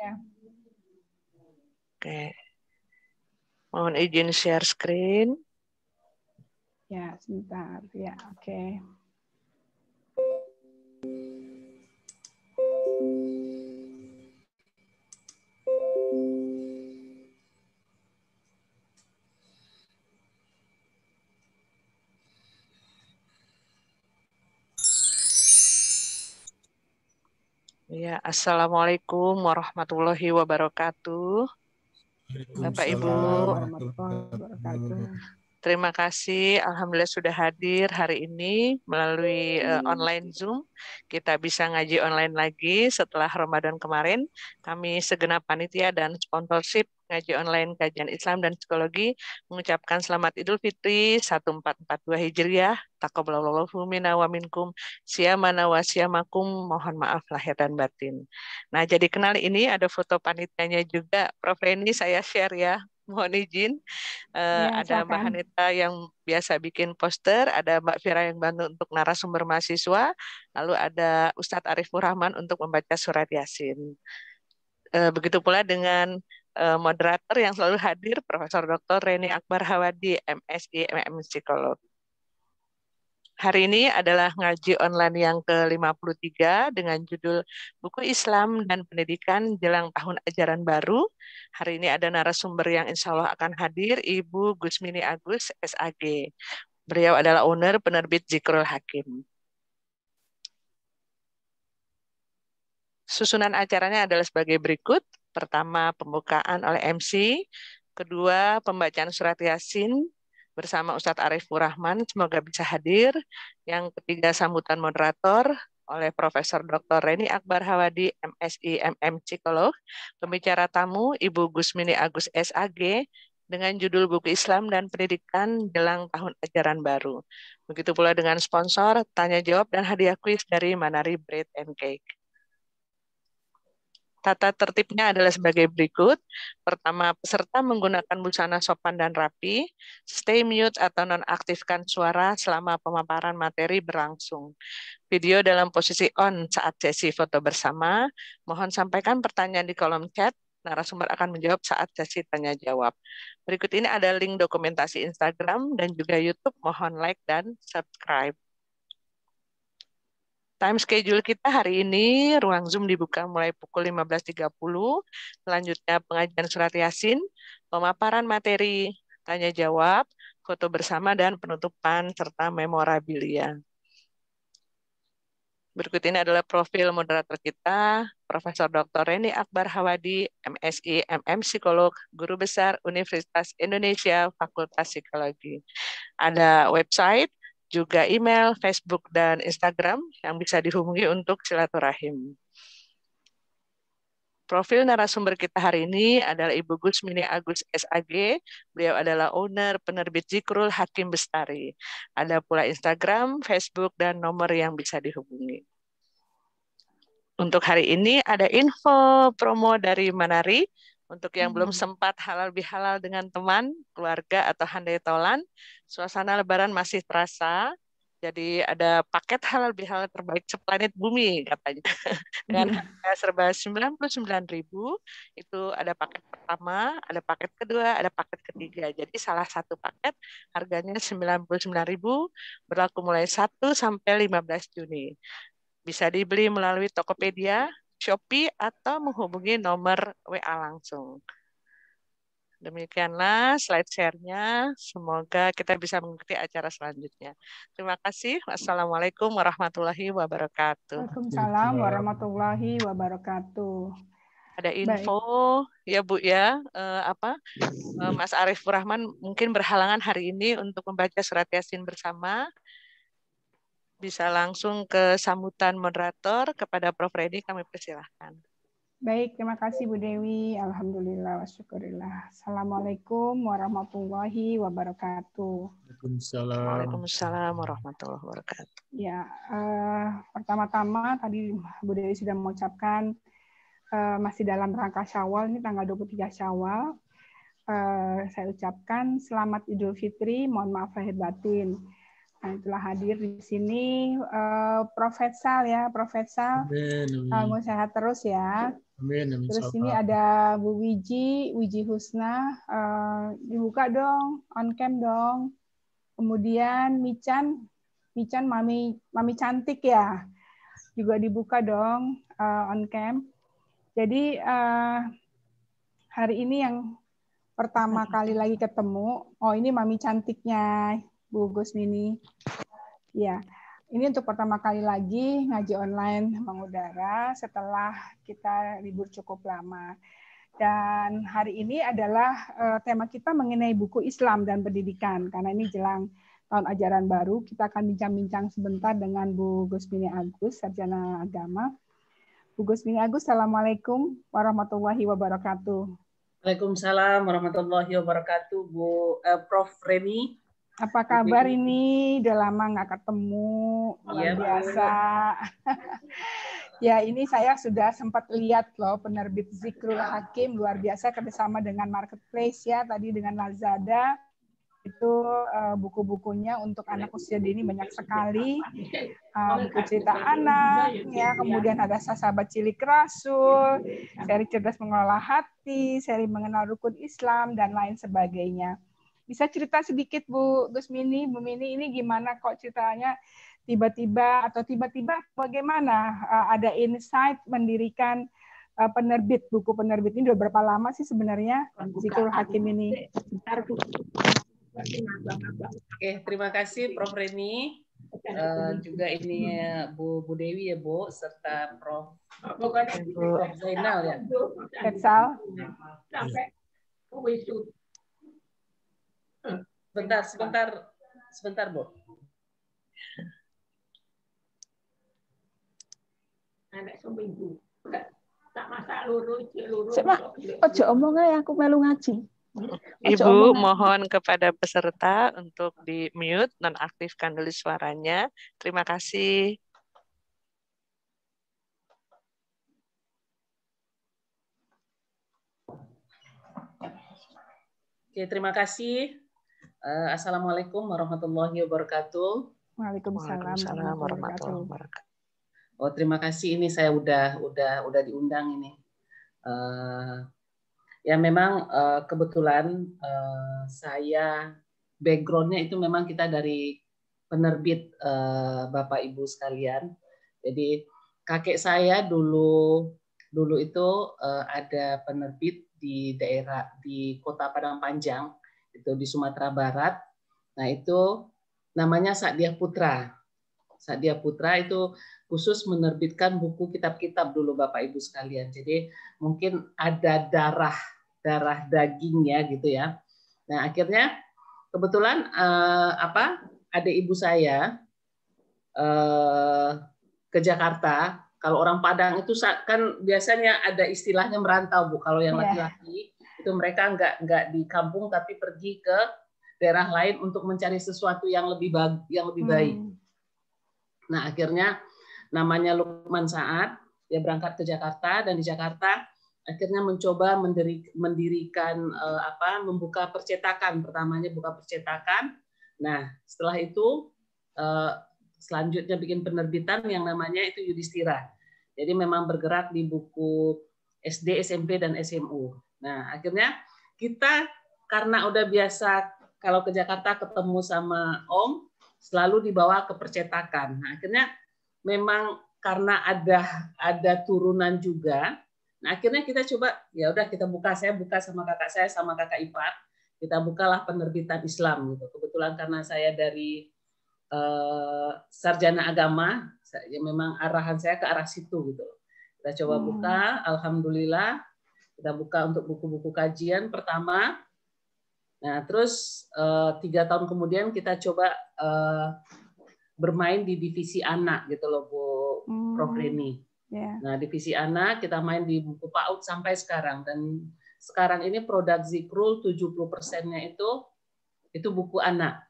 Ya. Oke. Mohon izin share screen. Ya, sebentar. Ya, oke. Ya, Assalamualaikum warahmatullahi wabarakatuh. Bapak Ibu, Waalaikumsalam warahmatullahi wabarakatuh. terima kasih. Alhamdulillah sudah hadir hari ini melalui online Zoom. Kita bisa ngaji online lagi setelah Ramadan kemarin. Kami segenap panitia dan sponsorship ngaji online kajian Islam dan psikologi mengucapkan selamat Idul Fitri 1442 Hijriah. Taqabbalallahu minna wa minkum. Siyamana wa siyamakum. Mohon maaf lahir dan batin. Nah, jadi kenal ini ada foto panitianya juga. Prof. Reni saya share ya. Mohon izin. Ya, Ada Mbak silakan. Hanita yang biasa bikin poster, ada Mbak Fira yang bantu untuk narasumber mahasiswa, lalu ada Ustadz Arifur Rahman untuk membaca surat Yasin. Begitu pula dengan moderator yang selalu hadir, Profesor Dr. Reni Akbar Hawadi, MSI, MM Psikolog. Hari ini adalah ngaji online yang ke-53 dengan judul Buku Islam dan Pendidikan Jelang Tahun Ajaran Baru. Hari ini ada narasumber yang insya Allah akan hadir, Ibu Gusmini Agus, SAG. Beliau adalah owner penerbit Zikrul Hakim. Susunan acaranya adalah sebagai berikut. Pertama, pembukaan oleh MC. Kedua, pembacaan surat Yasin bersama Ustadz Arifur Rahman, semoga bisa hadir. Yang ketiga, sambutan moderator oleh Profesor Dr. Reni Akbar Hawadi, MSI, MM Psikolog. Pembicara tamu, Ibu Gusmini Agus, SAG, dengan judul Buku Islam dan Pendidikan Jelang Tahun Ajaran Baru. Begitu pula dengan sponsor, tanya jawab, dan hadiah kuis dari Manari Bread and Cake. Tata tertibnya adalah sebagai berikut. Pertama, peserta menggunakan busana sopan dan rapi, stay mute atau nonaktifkan suara selama pemaparan materi berlangsung. Video dalam posisi on saat sesi foto bersama. Mohon sampaikan pertanyaan di kolom chat. Narasumber akan menjawab saat sesi tanya jawab. Berikut ini ada link dokumentasi Instagram dan juga YouTube. Mohon like dan subscribe. Time schedule kita hari ini, ruang Zoom dibuka mulai pukul 15.30, selanjutnya pengajian surat Yasin, pemaparan materi, tanya jawab, foto bersama, dan penutupan, serta memorabilia. Berikut ini adalah profil moderator kita, Profesor Dr. Reni Akbar Hawadi, MSI, MM Psikolog, Guru Besar Universitas Indonesia, Fakultas Psikologi. Ada website, juga email, Facebook, dan Instagram yang bisa dihubungi untuk silaturahim. Profil narasumber kita hari ini adalah Ibu Gusmini Agus, SAG. Beliau adalah owner penerbit Zikrul Hakim Bestari. Ada pula Instagram, Facebook, dan nomor yang bisa dihubungi. Untuk hari ini ada info promo dari Manari. Untuk yang belum sempat halal bihalal dengan teman, keluarga, atau handai tolan, suasana Lebaran masih terasa. Jadi ada paket halal bihalal terbaik seplanet bumi katanya. Dengan harga serba 99.000, itu ada paket pertama, ada paket kedua, ada paket ketiga. Jadi salah satu paket harganya 99.000, berlaku mulai 1 sampai 15 Juni. Bisa dibeli melalui Tokopedia, Shopee, atau menghubungi nomor WA langsung. Demikianlah slide share-nya. Semoga kita bisa mengikuti acara selanjutnya. Terima kasih. Wassalamualaikum warahmatullahi wabarakatuh. Waalaikumsalam warahmatullahi wabarakatuh. Ada info ya Bu ya, Mas Arifur Rahman mungkin berhalangan hari ini untuk membaca surat Yasin bersama. Bisa langsung ke sambutan moderator. Kepada Prof. Reni kami persilahkan. Baik, terima kasih Bu Dewi. Alhamdulillah wa syukurillah. Assalamualaikum warahmatullahi wabarakatuh. Waalaikumsalam warahmatullahi wabarakatuh. Ya, pertama-tama tadi Bu Dewi sudah mengucapkan masih dalam rangka Syawal, ini tanggal 23 Syawal. Saya ucapkan selamat Idul Fitri, mohon maaf lahir batin. Nah, itulah hadir di sini Prof. Faisal ya, Prof. Faisal. Mau sehat terus ya. Amin. Terus ini ada Bu Wiji Husna. Dibuka dong, on cam dong. Kemudian Mican mami cantik ya. Juga dibuka dong on cam. Jadi hari ini yang pertama kali lagi ketemu. Oh, ini mami cantiknya Bu Gusmini. Ya, ini untuk pertama kali lagi ngaji online mengudara setelah kita libur cukup lama. Dan hari ini adalah tema kita mengenai buku Islam dan pendidikan. Karena ini jelang tahun ajaran baru, kita akan bincang-bincang sebentar dengan Bu Gusmini Agus, Sarjana Agama. Bu Gusmini Agus, Assalamualaikum warahmatullahi wabarakatuh. Waalaikumsalam warahmatullahi wabarakatuh, Bu Prof. Reni. Apa kabar ini? Udah lama nggak ketemu, luar biasa. Ya, ini saya sudah sempat lihat loh penerbit Zikrul Hakim, luar biasa kerjasama dengan Marketplace ya, tadi dengan Lazada. Itu buku-bukunya untuk anak usia dini banyak sekali. Buku cerita anak, ya, kemudian ada Sahabat Cilik Rasul, seri Cerdas Mengelola Hati, seri Mengenal Rukun Islam, dan lain sebagainya. Bisa cerita sedikit Bu Gusmini, Bu Mini, ini gimana kok ceritanya tiba-tiba bagaimana ada insight mendirikan penerbit, buku penerbit ini udah berapa lama sih sebenarnya Zikrul Hakim ini? Oke, terima kasih Prof. Reni. Juga ini Bu Dewi ya Bu, serta Prof. Zainal ya. Faisal. Sebentar Bu. Ojo omong ae aku melu ngaji. Ibu mohon kepada peserta untuk di-mute, nonaktifkan dulu suaranya. Terima kasih. Oke, terima kasih. Assalamualaikum warahmatullahi wabarakatuh. Waalaikumsalam warahmatullahi wabarakatuh. Oh, terima kasih, ini saya udah diundang ini. Ya memang kebetulan saya backgroundnya itu memang kita dari penerbit Bapak Ibu sekalian. Jadi kakek saya dulu itu ada penerbit di Kota Padang Panjang, itu di Sumatera Barat. Nah itu namanya Sakdia Putra. Sakdia Putra itu khusus menerbitkan buku kitab-kitab dulu Bapak Ibu sekalian. Jadi mungkin ada darah dagingnya gitu ya. Nah akhirnya kebetulan adik ibu saya ke Jakarta. Kalau orang Padang itu kan biasanya ada istilahnya merantau Bu. Kalau yang laki-laki itu mereka nggak di kampung tapi pergi ke daerah lain untuk mencari sesuatu yang lebih baik. Nah akhirnya namanya Lukman Saad, dia berangkat ke Jakarta dan di Jakarta akhirnya mencoba mendirikan membuka percetakan. Pertamanya buka percetakan. Nah setelah itu selanjutnya bikin penerbitan yang namanya itu Yudhistira. Jadi memang bergerak di buku SD, SMP, dan SMU. Nah, akhirnya kita karena udah biasa kalau ke Jakarta ketemu sama Om, selalu dibawa ke percetakan. Nah, akhirnya memang karena ada turunan juga. Nah, akhirnya kita coba, ya udah kita buka. Saya buka sama kakak saya, sama kakak ipar. Kita bukalah penerbitan Islam. Gitu. Kebetulan karena saya dari sarjana agama, ya memang arahan saya ke arah situ gitu. Kita coba buka, alhamdulillah kita buka untuk buku-buku kajian pertama. Nah, terus 3 tahun kemudian kita coba bermain di divisi anak gitu loh Bu Prof. Reni. Nah, divisi anak kita main di buku PAUD sampai sekarang, dan sekarang ini produk Zikrul 70%-nya itu buku anak.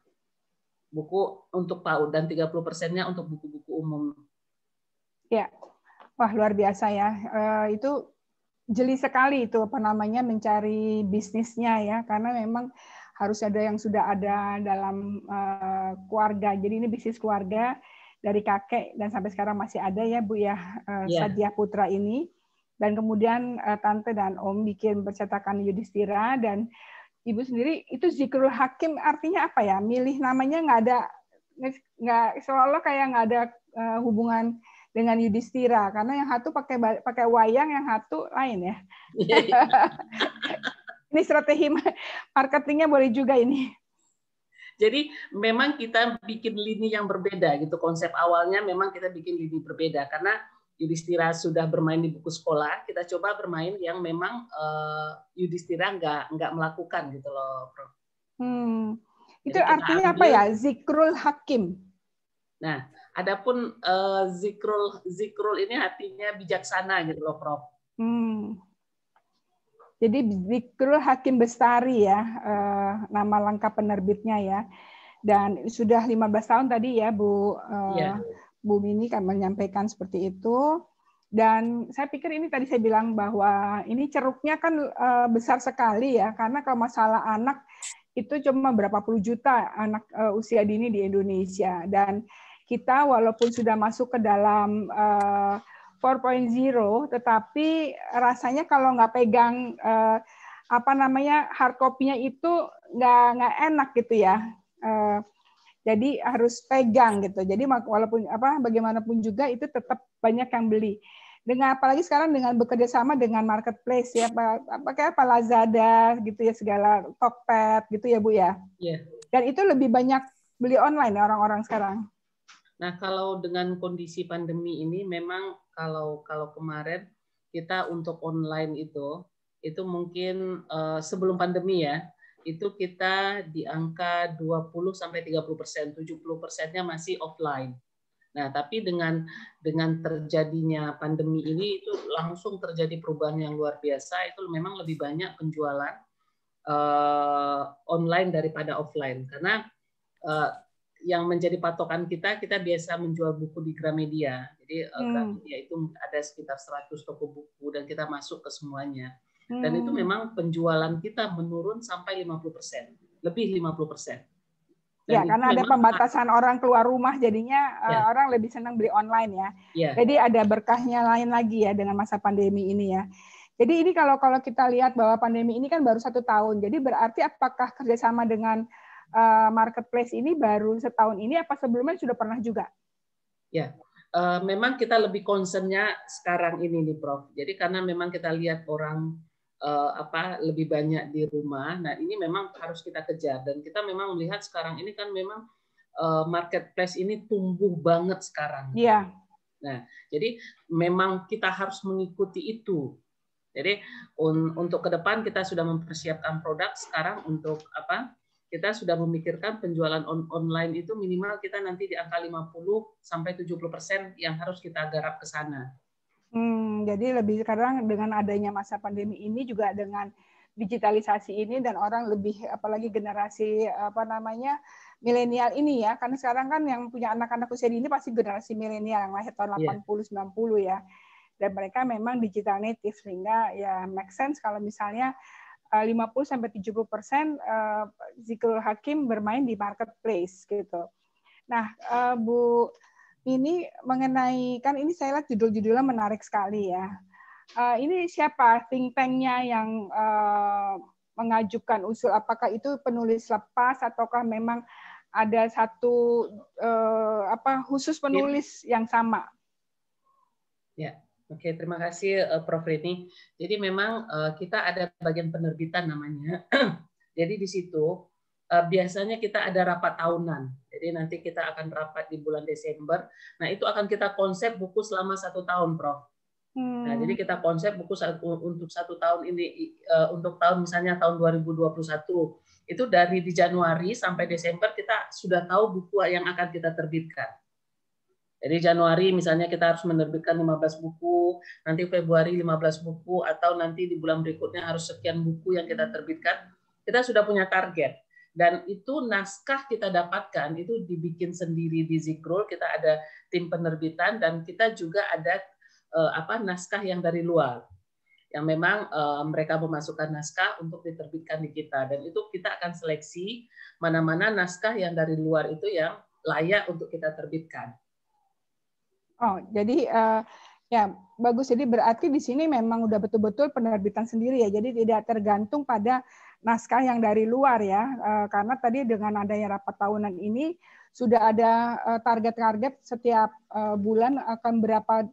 Buku untuk PAUD dan 30%-nya untuk buku-buku umum. Ya, wah luar biasa ya. Itu jeli sekali itu mencari bisnisnya ya, karena memang harus ada yang sudah ada dalam keluarga. Jadi ini bisnis keluarga dari kakek dan sampai sekarang masih ada ya Bu ya, Sadia Putra ini. Dan kemudian tante dan om bikin percetakan Yudhistira, dan ibu sendiri itu Zikrul Hakim artinya apa ya? Milih namanya nggak seolah kayak nggak ada hubungan dengan Yudhistira, karena yang satu pakai wayang, yang satu lain ya. Ini strategi marketingnya boleh juga ini. Jadi memang kita bikin lini yang berbeda gitu. Konsep awalnya memang kita bikin lini berbeda karena Yudhistira sudah bermain di buku sekolah, kita coba bermain yang memang Yudhistira nggak melakukan gitu loh, Prof. Itu artinya apa ya? Zikrul Hakim. Nah, adapun zikrul ini artinya bijaksana gitu loh, Prof. Jadi Zikrul Hakim Bestari ya, nama lengkap penerbitnya ya. Dan sudah 15 tahun tadi ya Bu Bu Mini kan menyampaikan seperti itu. Dan saya pikir ini tadi saya bilang bahwa ini ceruknya kan besar sekali ya, karena kalau masalah anak itu cuma berapa puluh juta anak usia dini di Indonesia, dan kita walaupun sudah masuk ke dalam 4.0, tetapi rasanya kalau nggak pegang hard copy-nya itu nggak enak gitu ya. Jadi harus pegang gitu. Jadi walaupun bagaimanapun juga itu tetap banyak yang beli. Dengan apalagi sekarang dengan bekerja sama dengan marketplace ya, kayak Lazada gitu ya, segala Tokped gitu ya Bu ya. Iya. Dan itu lebih banyak beli online ya orang-orang sekarang. Nah, kalau dengan kondisi pandemi ini memang kalau kemarin kita untuk online itu mungkin sebelum pandemi ya, itu kita di angka 20-30%, 70%-nya masih offline. Nah, tapi dengan terjadinya pandemi ini itu langsung terjadi perubahan yang luar biasa. Itu memang lebih banyak penjualan online daripada offline, karena yang menjadi patokan kita biasa menjual buku di Gramedia. Jadi Gramedia itu ada sekitar 100 toko buku dan kita masuk ke semuanya. Dan itu memang penjualan kita menurun sampai 50%, lebih 50%. Ya, karena ada pembatasan orang keluar rumah, jadinya orang lebih senang beli online ya. Jadi ada berkahnya lain lagi ya dengan masa pandemi ini ya. Jadi ini kalau kita lihat bahwa pandemi ini kan baru 1 tahun, jadi berarti apakah kerjasama dengan marketplace ini baru setahun ini, apa sebelumnya sudah pernah juga? Ya, memang kita lebih concernnya sekarang ini nih, Prof. Jadi karena memang kita lihat orang lebih banyak di rumah. Nah, ini memang harus kita kejar, dan kita memang melihat sekarang ini kan memang marketplace ini tumbuh banget sekarang. Iya. Nah, jadi memang kita harus mengikuti itu. Jadi untuk ke depan kita sudah mempersiapkan produk sekarang untuk kita sudah memikirkan penjualan online itu minimal kita nanti di angka 50-70% yang harus kita garap ke sana. Jadi lebih sekarang dengan adanya masa pandemi ini juga dengan digitalisasi ini, dan orang lebih apalagi generasi milenial ini ya, karena sekarang kan yang punya anak-anak usia dini pasti generasi milenial yang lahir tahun 80-90 ya, dan mereka memang digital native, sehingga ya make sense kalau misalnya 50-70% Zikrul Hakim bermain di marketplace gitu. Nah, Bu, ini mengenai, kan ini saya lihat judul-judulnya menarik sekali ya. Ini siapa think tank-nya yang mengajukan usul? Apakah itu penulis lepas ataukah memang ada satu khusus penulis yang sama? Ya, oke, terima kasih Prof. Rini. Jadi memang kita ada bagian penerbitan namanya. Jadi di situ biasanya kita ada rapat tahunan. Jadi nanti kita akan rapat di bulan Desember. Nah, itu akan kita konsep buku selama 1 tahun, Prof. Nah, jadi kita konsep buku untuk 1 tahun ini, untuk tahun misalnya tahun 2021. Itu dari di Januari sampai Desember kita sudah tahu buku yang akan kita terbitkan. Jadi Januari misalnya kita harus menerbitkan 15 buku, nanti Februari 15 buku, atau nanti di bulan berikutnya harus sekian buku yang kita terbitkan. Kita sudah punya target. Dan itu naskah kita dapatkan, itu dibikin sendiri di Zikrul, kita ada tim penerbitan, dan kita juga ada naskah yang dari luar. yang memang mereka memasukkan naskah untuk diterbitkan di kita, dan itu kita akan seleksi mana-mana naskah yang dari luar itu yang layak untuk kita terbitkan. Oh, jadi ya bagus. Jadi berarti di sini memang udah betul-betul penerbitan sendiri ya. Jadi tidak tergantung pada naskah yang dari luar ya. Karena tadi dengan adanya rapat tahunan ini sudah ada target-target setiap bulan akan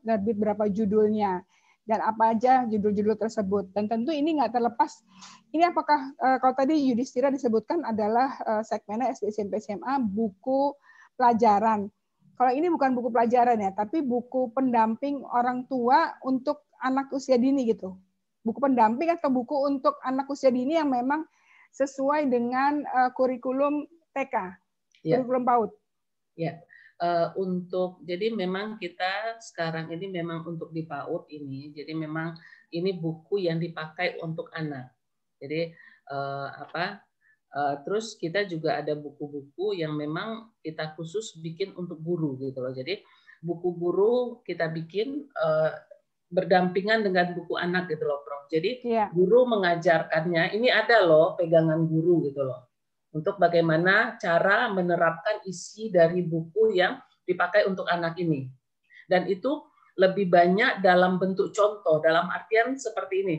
terbit berapa judulnya dan apa aja judul-judul tersebut. Dan tentu ini nggak terlepas. Ini apakah kalau tadi Yudhistira disebutkan adalah segmennya SD, SMP, SMA buku pelajaran. Kalau ini bukan buku pelajaran ya, tapi buku pendamping orang tua untuk anak usia dini gitu. Buku pendamping atau buku untuk anak usia dini yang memang sesuai dengan kurikulum TK, kurikulum PAUD. Ya, jadi memang kita sekarang ini memang untuk di PAUD ini, jadi memang ini buku yang dipakai untuk anak. Jadi terus kita juga ada buku-buku yang memang kita khusus bikin untuk guru gitu loh. Jadi buku guru kita bikin berdampingan dengan buku anak gitu loh, Prof. Jadi guru mengajarkannya, ini ada loh pegangan guru gitu loh. Untuk bagaimana cara menerapkan isi dari buku yang dipakai untuk anak ini. Dan itu lebih banyak dalam bentuk contoh, dalam artian seperti ini,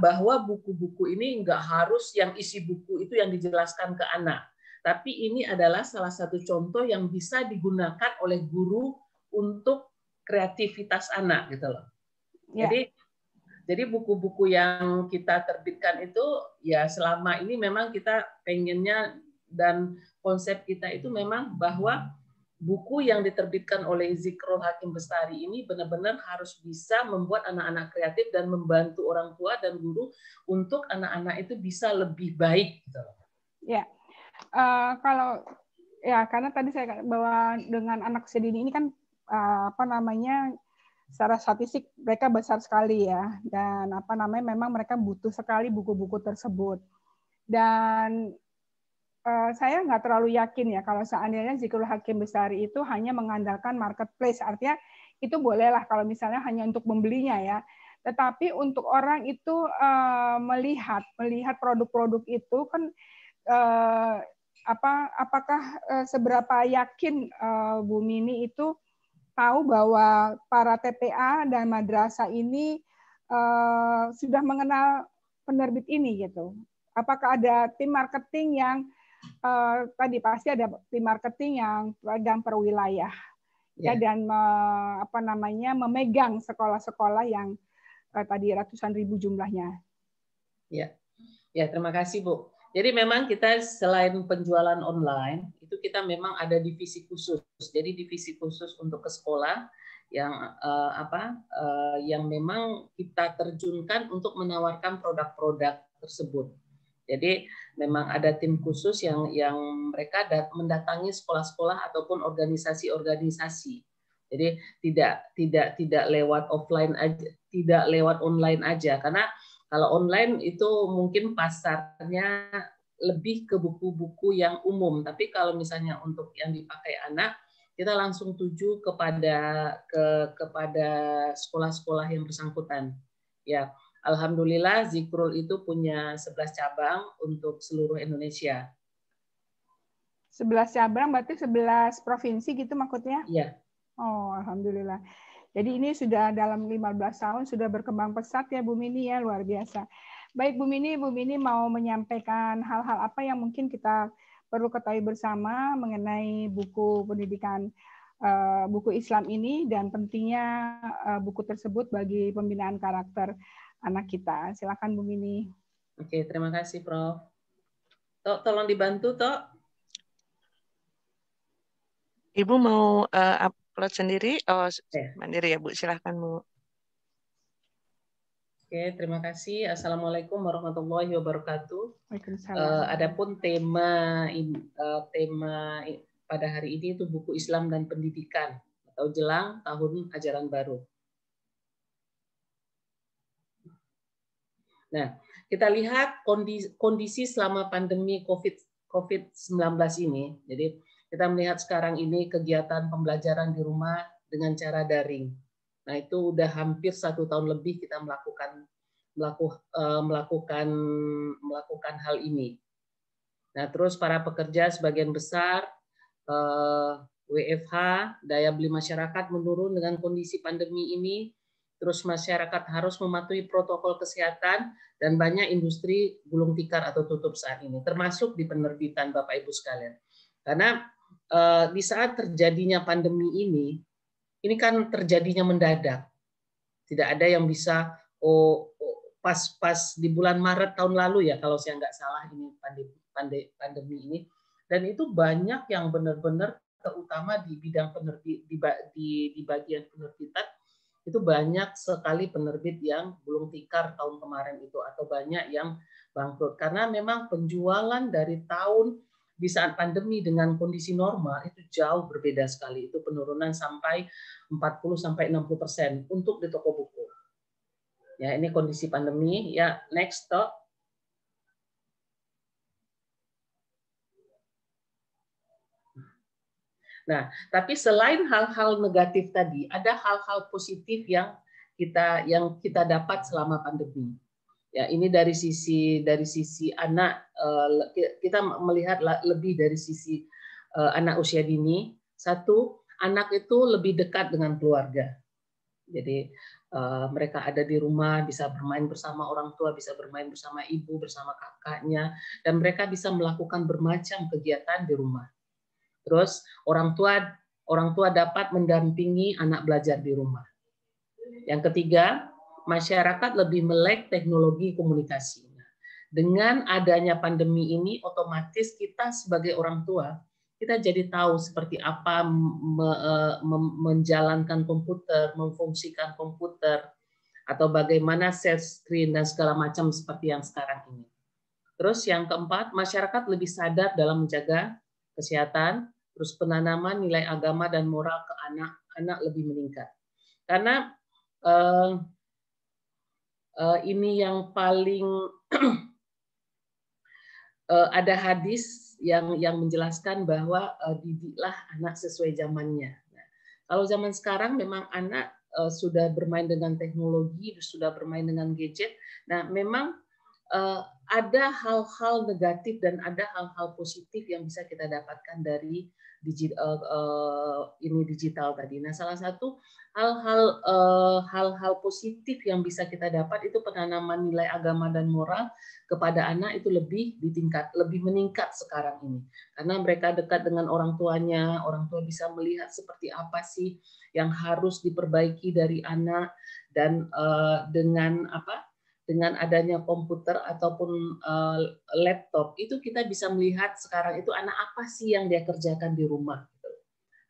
bahwa buku-buku ini nggak harus yang isi buku itu yang dijelaskan ke anak, tapi ini adalah salah satu contoh yang bisa digunakan oleh guru untuk kreativitas anak gitu loh. Jadi buku-buku yang kita terbitkan itu ya selama ini memang kita pengennya dan konsep kita itu memang bahwa buku yang diterbitkan oleh Zikrul Hakim Bestari ini benar-benar harus bisa membuat anak-anak kreatif dan membantu orang tua dan guru untuk anak-anak itu bisa lebih baik. Gitu. Ya, kalau ya karena tadi saya bahwa dengan anak usia dini ini kan secara statistik mereka besar sekali ya, dan memang mereka butuh sekali buku-buku tersebut. Dan saya nggak terlalu yakin ya kalau seandainya Zikrul Hakim Bestari itu hanya mengandalkan marketplace, artinya itu bolehlah kalau misalnya hanya untuk membelinya ya. Tetapi untuk orang itu melihat produk-produk itu kan apakah seberapa yakin Bu Mini itu tahu bahwa para TPA dan madrasah ini sudah mengenal penerbit ini gitu. Apakah ada tim marketing yang tadi pasti ada tim marketing yang pegang per wilayah ya, dan memegang sekolah-sekolah yang tadi ratusan ribu jumlahnya. Ya, terima kasih Bu. Jadi memang kita selain penjualan online itu kita memang ada divisi khusus. Jadi divisi khusus untuk ke sekolah yang yang memang kita terjunkan untuk menawarkan produk-produk tersebut. Jadi memang ada tim khusus yang mereka mendatangi sekolah-sekolah ataupun organisasi-organisasi. Jadi tidak lewat offline aja, tidak lewat online aja, karena kalau online itu mungkin pasarnya lebih ke buku-buku yang umum. Tapi kalau misalnya untuk yang dipakai anak, kita langsung tuju kepada sekolah-sekolah yang bersangkutan. Ya. Alhamdulillah Zikrul itu punya 11 cabang untuk seluruh Indonesia. 11 cabang berarti 11 provinsi gitu maksudnya? Iya. Oh, alhamdulillah. Jadi ini sudah dalam 15 tahun sudah berkembang pesat ya Bu Mini ya, luar biasa. Baik Bu Mini mau menyampaikan hal-hal apa yang mungkin kita perlu ketahui bersama mengenai buku pendidikan buku Islam ini dan pentingnya buku tersebut bagi pembinaan karakter anak kita. Silakan Bu Mini. Oke, terima kasih Prof. Tok, tolong dibantu Tok. Ibu mau upload sendiri? Oh, mandiri ya Bu, silakan Bu. Oke, terima kasih. Assalamualaikum warahmatullahi wabarakatuh. Waalaikumsalam. Adapun tema pada hari ini itu buku Islam dan pendidikan atau jelang tahun ajaran baru. Nah, kita lihat kondisi selama pandemi COVID-19 ini. Jadi kita melihat sekarang ini kegiatan pembelajaran di rumah dengan cara daring. Nah, itu udah hampir 1 tahun lebih kita melakukan hal ini. Nah, terus para pekerja sebagian besar WFH, daya beli masyarakat menurun dengan kondisi pandemi ini. Terus masyarakat harus mematuhi protokol kesehatan dan banyak industri gulung tikar atau tutup saat ini, termasuk di penerbitan Bapak Ibu sekalian. Karena di saat terjadinya pandemi ini kan terjadinya mendadak. Tidak ada yang bisa pas di bulan Maret tahun lalu ya kalau saya nggak salah ini pandemi ini, dan itu banyak yang benar-benar terutama di bidang penerbit di bagian penerbitan itu banyak sekali penerbit yang gulung tikar tahun kemarin itu atau banyak yang bangkrut karena memang penjualan dari tahun di saat pandemi dengan kondisi normal itu jauh berbeda sekali, itu penurunan sampai 40-60% untuk di toko buku. Ya, ini kondisi pandemi. Ya, next stop. Nah, tapi selain hal-hal negatif tadi, ada hal-hal positif yang kita dapat selama pandemi. Ya, ini dari sisi anak, kita melihat lebih dari sisi anak usia dini. Satu, anak itu lebih dekat dengan keluarga. Jadi mereka ada di rumah, bisa bermain bersama orang tua, bisa bermain bersama ibu, bersama kakaknya, dan mereka bisa melakukan bermacam kegiatan di rumah. Terus orang tua dapat mendampingi anak belajar di rumah. Yang ketiga, masyarakat lebih melek teknologi komunikasi. Dengan adanya pandemi ini, otomatis kita sebagai orang tua, kita jadi tahu seperti apa menjalankan komputer, memfungsikan komputer, atau bagaimana share screen dan segala macam seperti yang sekarang ini. Terus yang keempat, masyarakat lebih sadar dalam menjaga kesehatan, terus penanaman nilai agama dan moral ke anak-anak lebih meningkat. Karena ini yang paling ada hadis yang menjelaskan bahwa didiklah anak sesuai zamannya. Nah, kalau zaman sekarang memang anak sudah bermain dengan teknologi, sudah bermain dengan gadget. Nah, memang ada hal-hal negatif dan ada hal-hal positif yang bisa kita dapatkan dari digital tadi. Nah, salah satu hal-hal positif yang bisa kita dapat itu penanaman nilai agama dan moral kepada anak itu lebih meningkat sekarang ini. Karena mereka dekat dengan orang tuanya, orang tua bisa melihat seperti apa sih yang harus diperbaiki dari anak, dan dengan adanya komputer ataupun laptop, itu kita bisa melihat sekarang itu anak apa sih yang dia kerjakan di rumah.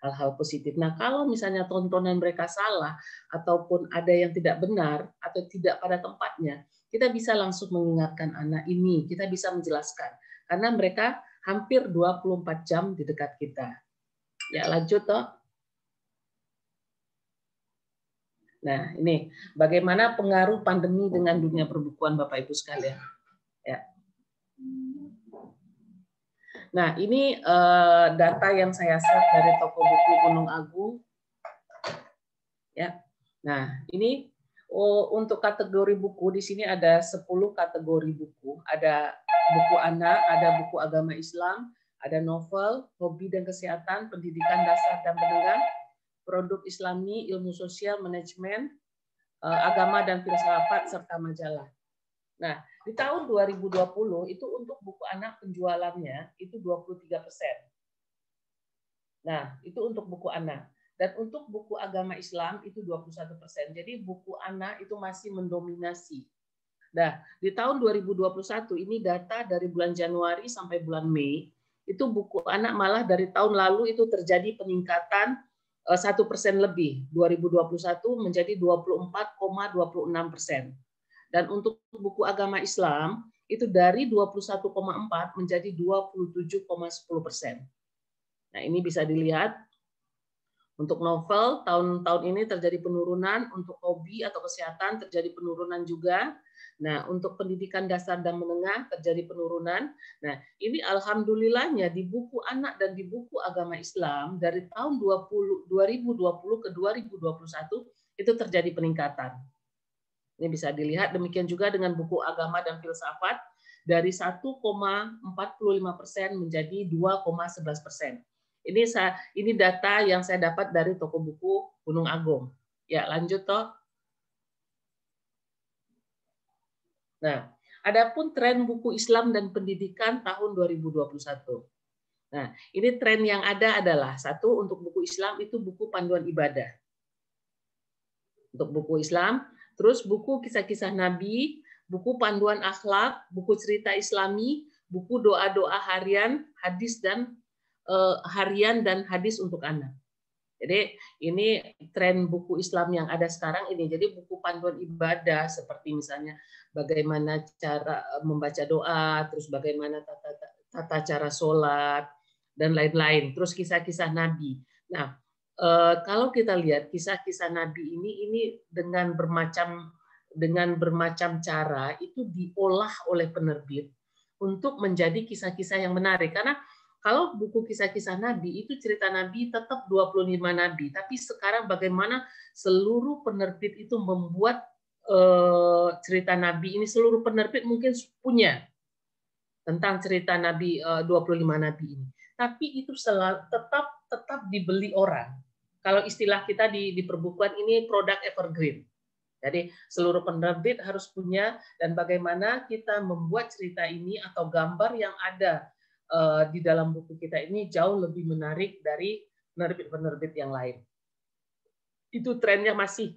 Hal-hal positif. Nah, kalau misalnya tontonan mereka salah, ataupun ada yang tidak benar, atau tidak pada tempatnya, kita bisa langsung mengingatkan anak ini, kita bisa menjelaskan. Karena mereka hampir 24 jam di dekat kita. Ya, lanjut toh. Nah, ini bagaimana pengaruh pandemi dengan dunia perbukuan Bapak Ibu sekalian. Ya. Nah, ini data yang saya share dari toko buku Gunung Agung. Ya. Nah, ini untuk kategori buku di sini ada 10 kategori buku. Ada buku anak, ada buku agama Islam, ada novel, hobi dan kesehatan, pendidikan dasar dan menengah, produk Islami, ilmu sosial, manajemen, agama dan filsafat, serta majalah. Nah, di tahun 2020 itu untuk buku anak penjualannya itu 23%. Nah, itu untuk buku anak. Dan untuk buku agama Islam itu 21%. Jadi buku anak itu masih mendominasi. Nah, di tahun 2021 ini data dari bulan Januari sampai bulan Mei, itu buku anak malah dari tahun lalu itu terjadi peningkatan 1% lebih, 2021 menjadi 24,26%. Dan untuk buku agama Islam itu dari 21,4 menjadi 27,10%. Nah, ini bisa dilihat. Untuk novel tahun ini terjadi penurunan, untuk hobi atau kesehatan terjadi penurunan juga. Nah, untuk pendidikan dasar dan menengah terjadi penurunan. Nah, ini alhamdulillahnya di buku anak dan di buku agama Islam dari tahun 2020 ke 2021 itu terjadi peningkatan. Ini bisa dilihat, demikian juga dengan buku agama dan filsafat, dari 1,45% menjadi 2,11%. Ini data yang saya dapat dari toko buku Gunung Agung. Ya, lanjut toh. Nah, adapun tren buku Islam dan pendidikan tahun 2021. Nah, ini tren yang ada adalah satu, untuk buku Islam itu buku panduan ibadah. Untuk buku Islam, terus buku kisah-kisah Nabi, buku panduan akhlak, buku cerita Islami, buku doa-doa harian, hadis dan harian dan hadis untuk anak. Jadi ini tren buku Islam yang ada sekarang ini. Jadi buku panduan ibadah seperti misalnya bagaimana cara membaca doa, terus bagaimana tata cara sholat dan lain-lain. Terus kisah-kisah Nabi. Nah, kalau kita lihat kisah-kisah Nabi ini dengan bermacam cara itu diolah oleh penerbit untuk menjadi kisah-kisah yang menarik. Karena kalau buku kisah-kisah Nabi itu cerita Nabi tetap 25 Nabi, tapi sekarang bagaimana seluruh penerbit itu membuat cerita Nabi ini, seluruh penerbit mungkin punya tentang cerita Nabi 25 Nabi ini. Tapi itu tetap dibeli orang. Kalau istilah kita di perbukuan ini produk evergreen. Jadi seluruh penerbit harus punya, dan bagaimana kita membuat cerita ini atau gambar yang ada di dalam buku kita ini jauh lebih menarik dari penerbit-penerbit yang lain. Itu trennya masih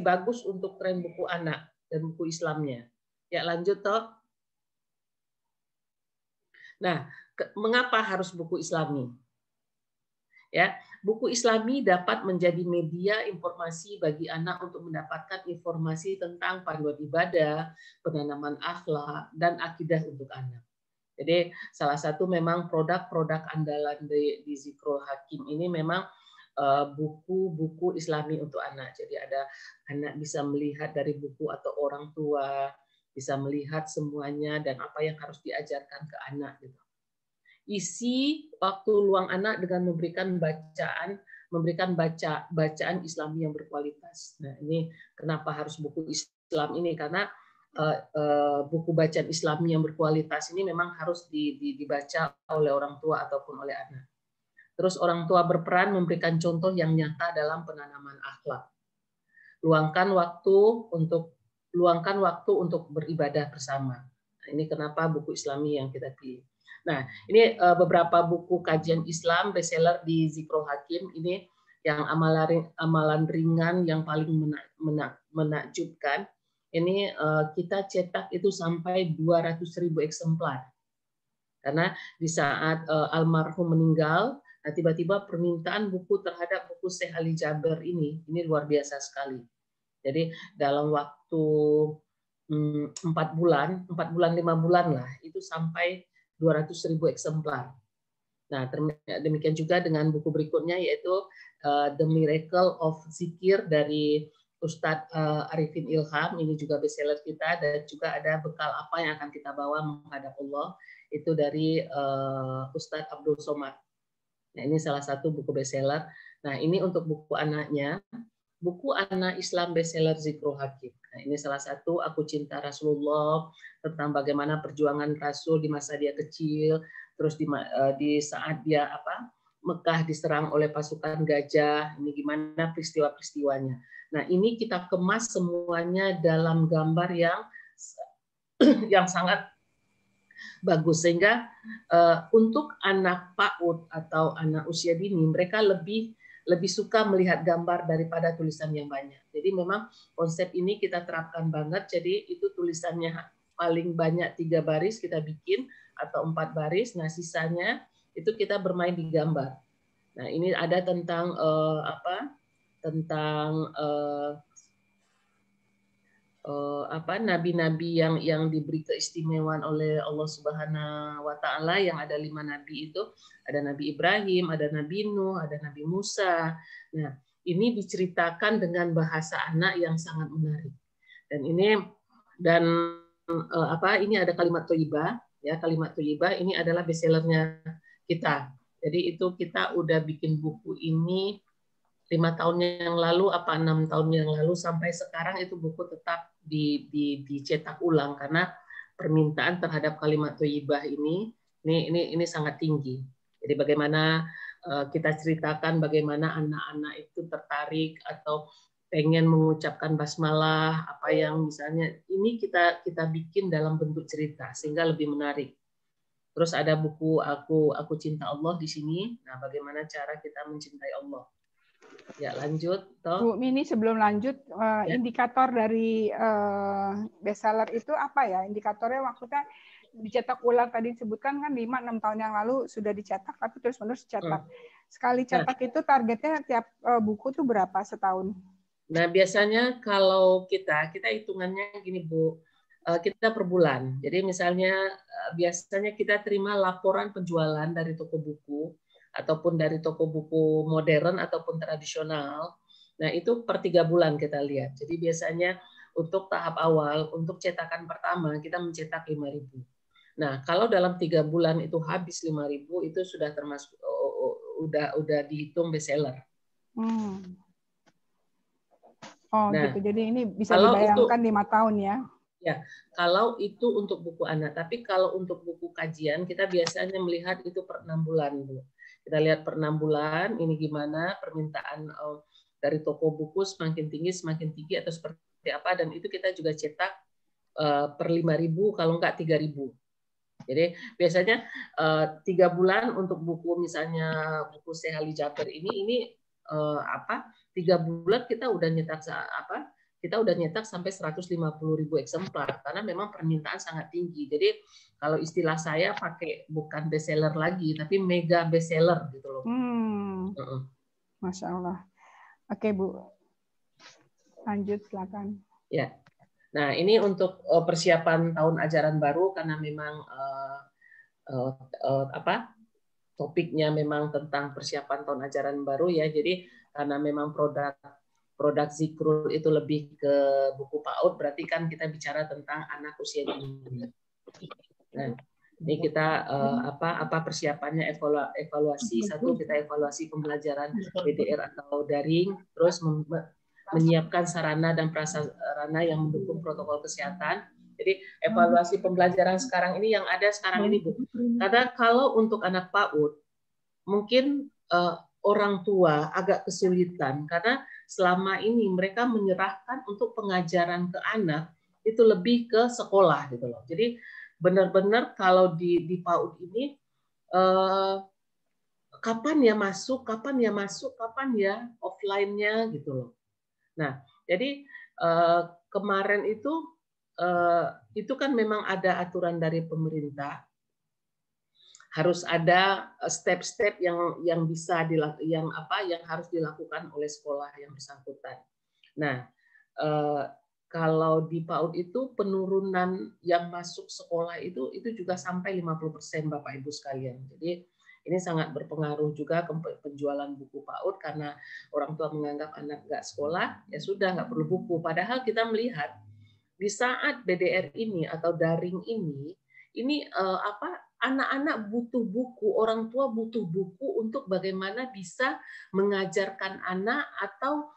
bagus untuk tren buku anak dan buku Islamnya. Ya, lanjut toh. Nah, mengapa harus buku Islami? Ya, buku Islami dapat menjadi media informasi bagi anak untuk mendapatkan informasi tentang panduan ibadah, penanaman akhlak, dan akidah untuk anak. Jadi salah satu memang produk-produk andalan di Zikrul Hakim ini memang buku-buku Islami untuk anak. Jadi ada anak bisa melihat dari buku atau orang tua bisa melihat semuanya dan apa yang harus diajarkan ke anak. Gitu. Isi waktu luang anak dengan memberikan bacaan Islami yang berkualitas. Nah, ini kenapa harus buku Islam ini, karena buku bacaan Islami yang berkualitas ini memang harus dibaca oleh orang tua ataupun oleh anak. Terus orang tua berperan memberikan contoh yang nyata dalam penanaman akhlak. Luangkan waktu untuk beribadah bersama. Nah, ini kenapa buku Islami yang kita pilih. Nah, ini beberapa buku kajian Islam bestseller di Zikrul Hakim ini yang amalan ringan yang paling menakjubkan. Ini kita cetak itu sampai 200.000 eksemplar. Karena di saat almarhum meninggal, nah tiba-tiba permintaan buku terhadap buku Syekh Ali Jaber ini luar biasa sekali. Jadi dalam waktu 4 bulan, 5 bulan lah, itu sampai 200.000 eksemplar. Nah, demikian juga dengan buku berikutnya yaitu The Miracle of Zikir dari Ustadz Arifin Ilham, ini juga bestseller kita, dan juga ada bekal apa yang akan kita bawa menghadap Allah, itu dari Ustadz Abdul Somad. Nah, ini salah satu buku bestseller. Nah, ini untuk buku anaknya, buku anak Islam bestseller Zikrul Hakim. Nah, ini salah satu Aku Cinta Rasulullah, tentang bagaimana perjuangan Rasul di masa dia kecil, terus di saat dia Mekah diserang oleh pasukan gajah, ini gimana peristiwa-peristiwanya. Nah, ini kita kemas semuanya dalam gambar yang sangat bagus, sehingga untuk anak PAUD atau anak usia dini, mereka lebih suka melihat gambar daripada tulisan yang banyak. Jadi memang konsep ini kita terapkan banget. Jadi itu tulisannya paling banyak 3 baris kita bikin atau 4 baris. Nah, sisanya itu kita bermain di gambar. Nah, ini ada tentang nabi-nabi yang diberi keistimewaan oleh Allah Subhanahu wa taala, yang ada 5 nabi itu, ada Nabi Ibrahim, ada Nabi Nuh, ada Nabi Musa. Nah, ini diceritakan dengan bahasa anak yang sangat menarik. Dan ini ada kalimat thayyibah, ya, kalimat thayyibah ini adalah bestsellernya kita. Jadi itu kita udah bikin buku ini 5 tahun yang lalu apa 6 tahun yang lalu sampai sekarang itu buku tetap dicetak ulang karena permintaan terhadap kalimat thayyibah ini sangat tinggi. Jadi bagaimana kita ceritakan bagaimana anak-anak itu tertarik atau pengen mengucapkan basmalah, apa yang misalnya ini kita bikin dalam bentuk cerita sehingga lebih menarik. Terus ada buku Aku Cinta Allah di sini. Nah, bagaimana cara kita mencintai Allah? Ya, lanjut, toh. Bu Mini, sebelum lanjut, indikator dari bestseller itu apa ya? Indikatornya maksudnya dicetak ulang tadi disebutkan kan 5-6 tahun yang lalu sudah dicetak, tapi terus-menerus cetak. Sekali cetak itu targetnya tiap buku tuh berapa setahun? Nah, biasanya kalau kita hitungannya gini, Bu. Kita per bulan. Jadi misalnya biasanya kita terima laporan penjualan dari toko buku ataupun dari toko buku modern ataupun tradisional. Nah, itu per 3 bulan kita lihat. Jadi biasanya untuk tahap awal, untuk cetakan pertama kita mencetak 5.000. Nah, kalau dalam 3 bulan itu habis 5.000, itu sudah termasuk udah dihitung bestseller. Oh, nah, gitu. Jadi ini bisa dibayangkan 5 tahun ya. Ya, kalau itu untuk buku anak. Tapi kalau untuk buku kajian, kita biasanya melihat itu per 6 bulan, Bu. Kita lihat per 6 bulan, ini gimana permintaan dari toko buku semakin tinggi atau seperti apa. Dan itu kita juga cetak per 5.000, kalau enggak 3.000. Jadi biasanya 3 bulan untuk buku misalnya buku Syekh Ali Jabir ini 3 bulan kita udah nyetak kita udah nyetak sampai 150.000 eksemplar karena memang permintaan sangat tinggi. Jadi kalau istilah saya pakai bukan bestseller lagi tapi mega bestseller gitu loh. Masya Allah. Oke, Bu. Lanjut silakan. Ya. Nah, ini untuk persiapan tahun ajaran baru karena memang topiknya memang tentang persiapan tahun ajaran baru ya. Jadi karena memang produk Zikrul itu lebih ke buku PAUD, berarti kan kita bicara tentang anak usia dini. Nah, ini kita apa persiapannya, evaluasi. Satu, kita evaluasi pembelajaran PDR atau daring, terus menyiapkan sarana dan prasarana yang mendukung protokol kesehatan. Jadi evaluasi pembelajaran sekarang ini yang ada sekarang ini, Bu. Karena kalau untuk anak PAUD mungkin orang tua agak kesulitan karena selama ini mereka menyerahkan untuk pengajaran ke anak itu lebih ke sekolah gitu loh. Jadi benar-benar kalau di PAUD ini kapan ya masuk, kapan ya offline-nya gitu loh. Nah, jadi kemarin itu kan memang ada aturan dari pemerintah, harus ada step-step yang bisa yang harus dilakukan oleh sekolah yang bersangkutan. Nah, kalau di PAUD itu penurunan yang masuk sekolah itu juga sampai 50% Bapak Ibu sekalian. Jadi ini sangat berpengaruh juga ke penjualan buku PAUD karena orang tua menganggap anak nggak sekolah, ya sudah nggak perlu buku. Padahal kita melihat di saat BDR ini atau daring ini anak-anak butuh buku, orang tua butuh buku untuk bagaimana bisa mengajarkan anak atau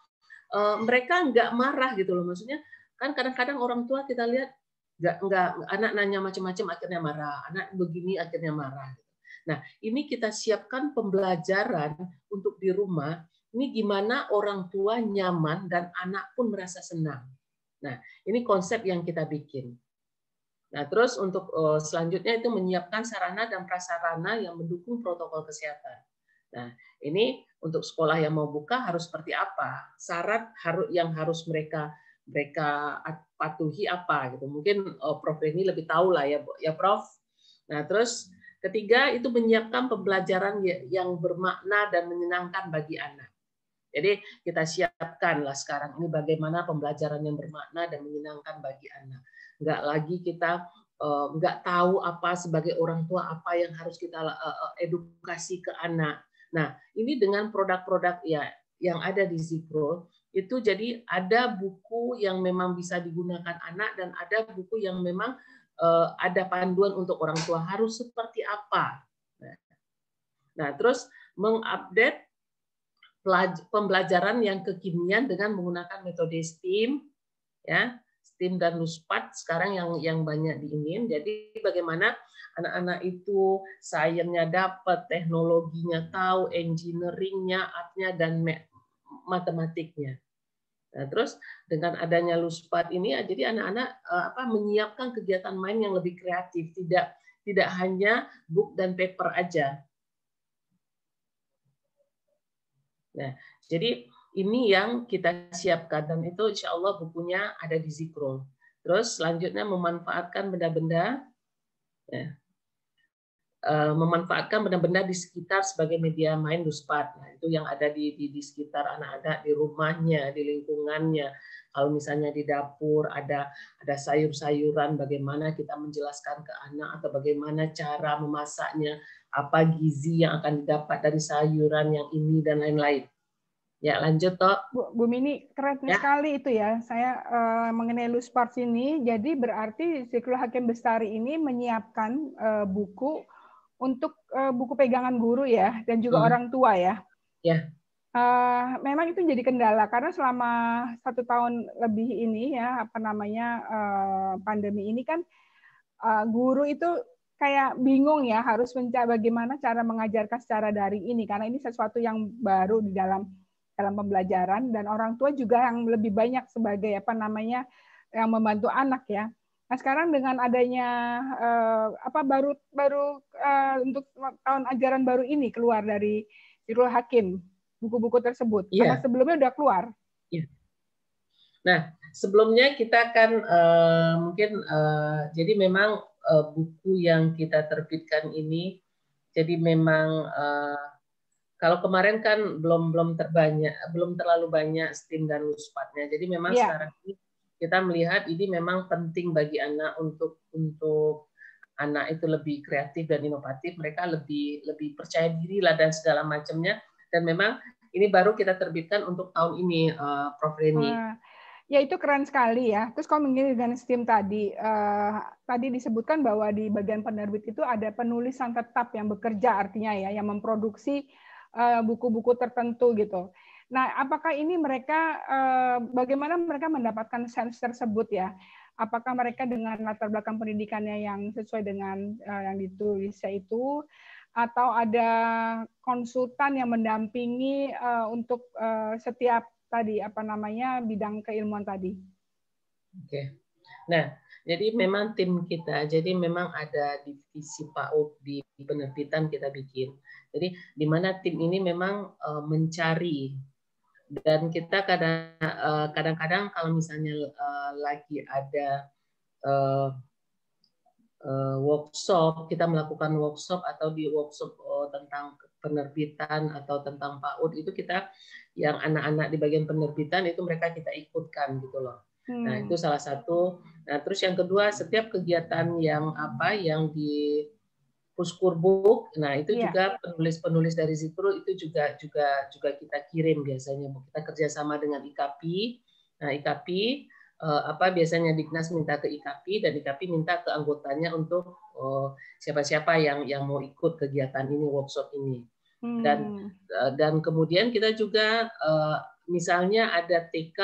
mereka nggak marah gitu loh. Maksudnya kan kadang-kadang orang tua kita lihat nggak anak nanya macam-macam akhirnya marah, anak begini akhirnya marah. Nah, ini kita siapkan pembelajaran untuk di rumah. Ini gimana orang tua nyaman dan anak pun merasa senang. Nah, ini konsep yang kita bikin. Nah, terus untuk selanjutnya itu menyiapkan sarana dan prasarana yang mendukung protokol kesehatan. Nah, ini untuk sekolah yang mau buka harus seperti apa? Syarat yang harus mereka patuhi apa gitu. Mungkin Prof Reni lebih tahu lah ya Prof. Nah, terus ketiga itu menyiapkan pembelajaran yang bermakna dan menyenangkan bagi anak. Jadi kita siapkanlah sekarang ini bagaimana pembelajaran yang bermakna dan menyenangkan bagi anak. Nggak lagi kita nggak tahu apa sebagai orang tua apa yang harus kita edukasi ke anak. Nah, ini dengan produk-produk ya yang ada di Zikrul itu jadi ada buku yang memang bisa digunakan anak dan ada buku yang memang ada panduan untuk orang tua harus seperti apa. Nah, terus mengupdate pembelajaran yang kekinian dengan menggunakan metode STEAM, ya, STEAM dan LUSPAD sekarang yang banyak diingin. Jadi bagaimana anak-anak itu sainsnya dapat, teknologinya tahu, engineeringnya, artnya dan matematiknya. Nah, terus dengan adanya LUSPAD ini, jadi anak-anak menyiapkan kegiatan main yang lebih kreatif, tidak hanya book dan paper aja. Nah, jadi ini yang kita siapkan dan itu insya Allah bukunya ada di Zikrul. Terus selanjutnya memanfaatkan benda-benda, ya, memanfaatkan benda-benda di sekitar sebagai media main LUSPAD. Nah, itu yang ada di sekitar anak-anak, di rumahnya, di lingkungannya. Kalau misalnya di dapur ada sayur-sayuran, bagaimana kita menjelaskan ke anak atau bagaimana cara memasaknya, apa gizi yang akan didapat dari sayuran yang ini dan lain-lain. Ya, lanjut toh. Bu Mini, keren sekali itu ya. Saya mengenai LUSPAD ini, jadi berarti Zikrul Hakim Bestari ini menyiapkan buku untuk buku pegangan guru ya, dan juga orang tua ya. Ya. Memang itu jadi kendala karena selama 1 tahun lebih ini ya, pandemi ini kan guru itu kayak bingung ya, harus mencari bagaimana cara mengajarkan secara daring ini karena ini sesuatu yang baru di dalam pembelajaran dan orang tua juga yang lebih banyak sebagai yang membantu anak ya. Nah, sekarang dengan adanya baru untuk tahun ajaran baru ini keluar dari Zikrul Hakim, buku-buku tersebut. Iya. Apa sebelumnya udah keluar? Iya. Nah, sebelumnya kita akan jadi memang buku yang kita terbitkan ini, jadi memang kalau kemarin kan belum terlalu banyak STEAM dan LUSPAD-nya. Jadi memang sekarang ini kita melihat ini memang penting bagi anak untuk anak itu lebih kreatif dan inovatif, mereka lebih percaya diri lah dan segala macamnya. Dan memang ini baru kita terbitkan untuk tahun ini, Prof. Reni. Ya itu keren sekali ya. Terus kalau mengenai dengan STEAM tadi disebutkan bahwa di bagian penerbit itu ada penulisan tetap yang bekerja artinya ya, yang memproduksi buku-buku tertentu gitu. Nah, apakah ini mereka bagaimana mereka mendapatkan sense tersebut ya? Apakah mereka dengan latar belakang pendidikannya yang sesuai dengan yang ditulisnya itu, atau ada konsultan yang mendampingi untuk setiap bidang keilmuan tadi? Oke. Nah, jadi memang tim kita, jadi memang ada divisi PAUD di penerbitan kita bikin. Jadi di mana tim ini memang mencari, dan kita kadang-kadang kalau misalnya lagi ada workshop, kita melakukan workshop atau di workshop tentang penerbitan atau tentang PAUD itu kita yang anak-anak di bagian penerbitan itu mereka kita ikutkan gitu loh. Nah, itu salah satu. Nah, terus yang kedua, setiap kegiatan yang di Puskurbuk, nah itu juga penulis-penulis dari Zikrul itu juga kita kirim biasanya. Kita kerjasama dengan IKP. Nah, IKP biasanya Dignas minta ke IKP dan IKP minta ke anggotanya untuk siapa-siapa yang mau ikut kegiatan ini, workshop ini. Dan kemudian kita juga misalnya ada TK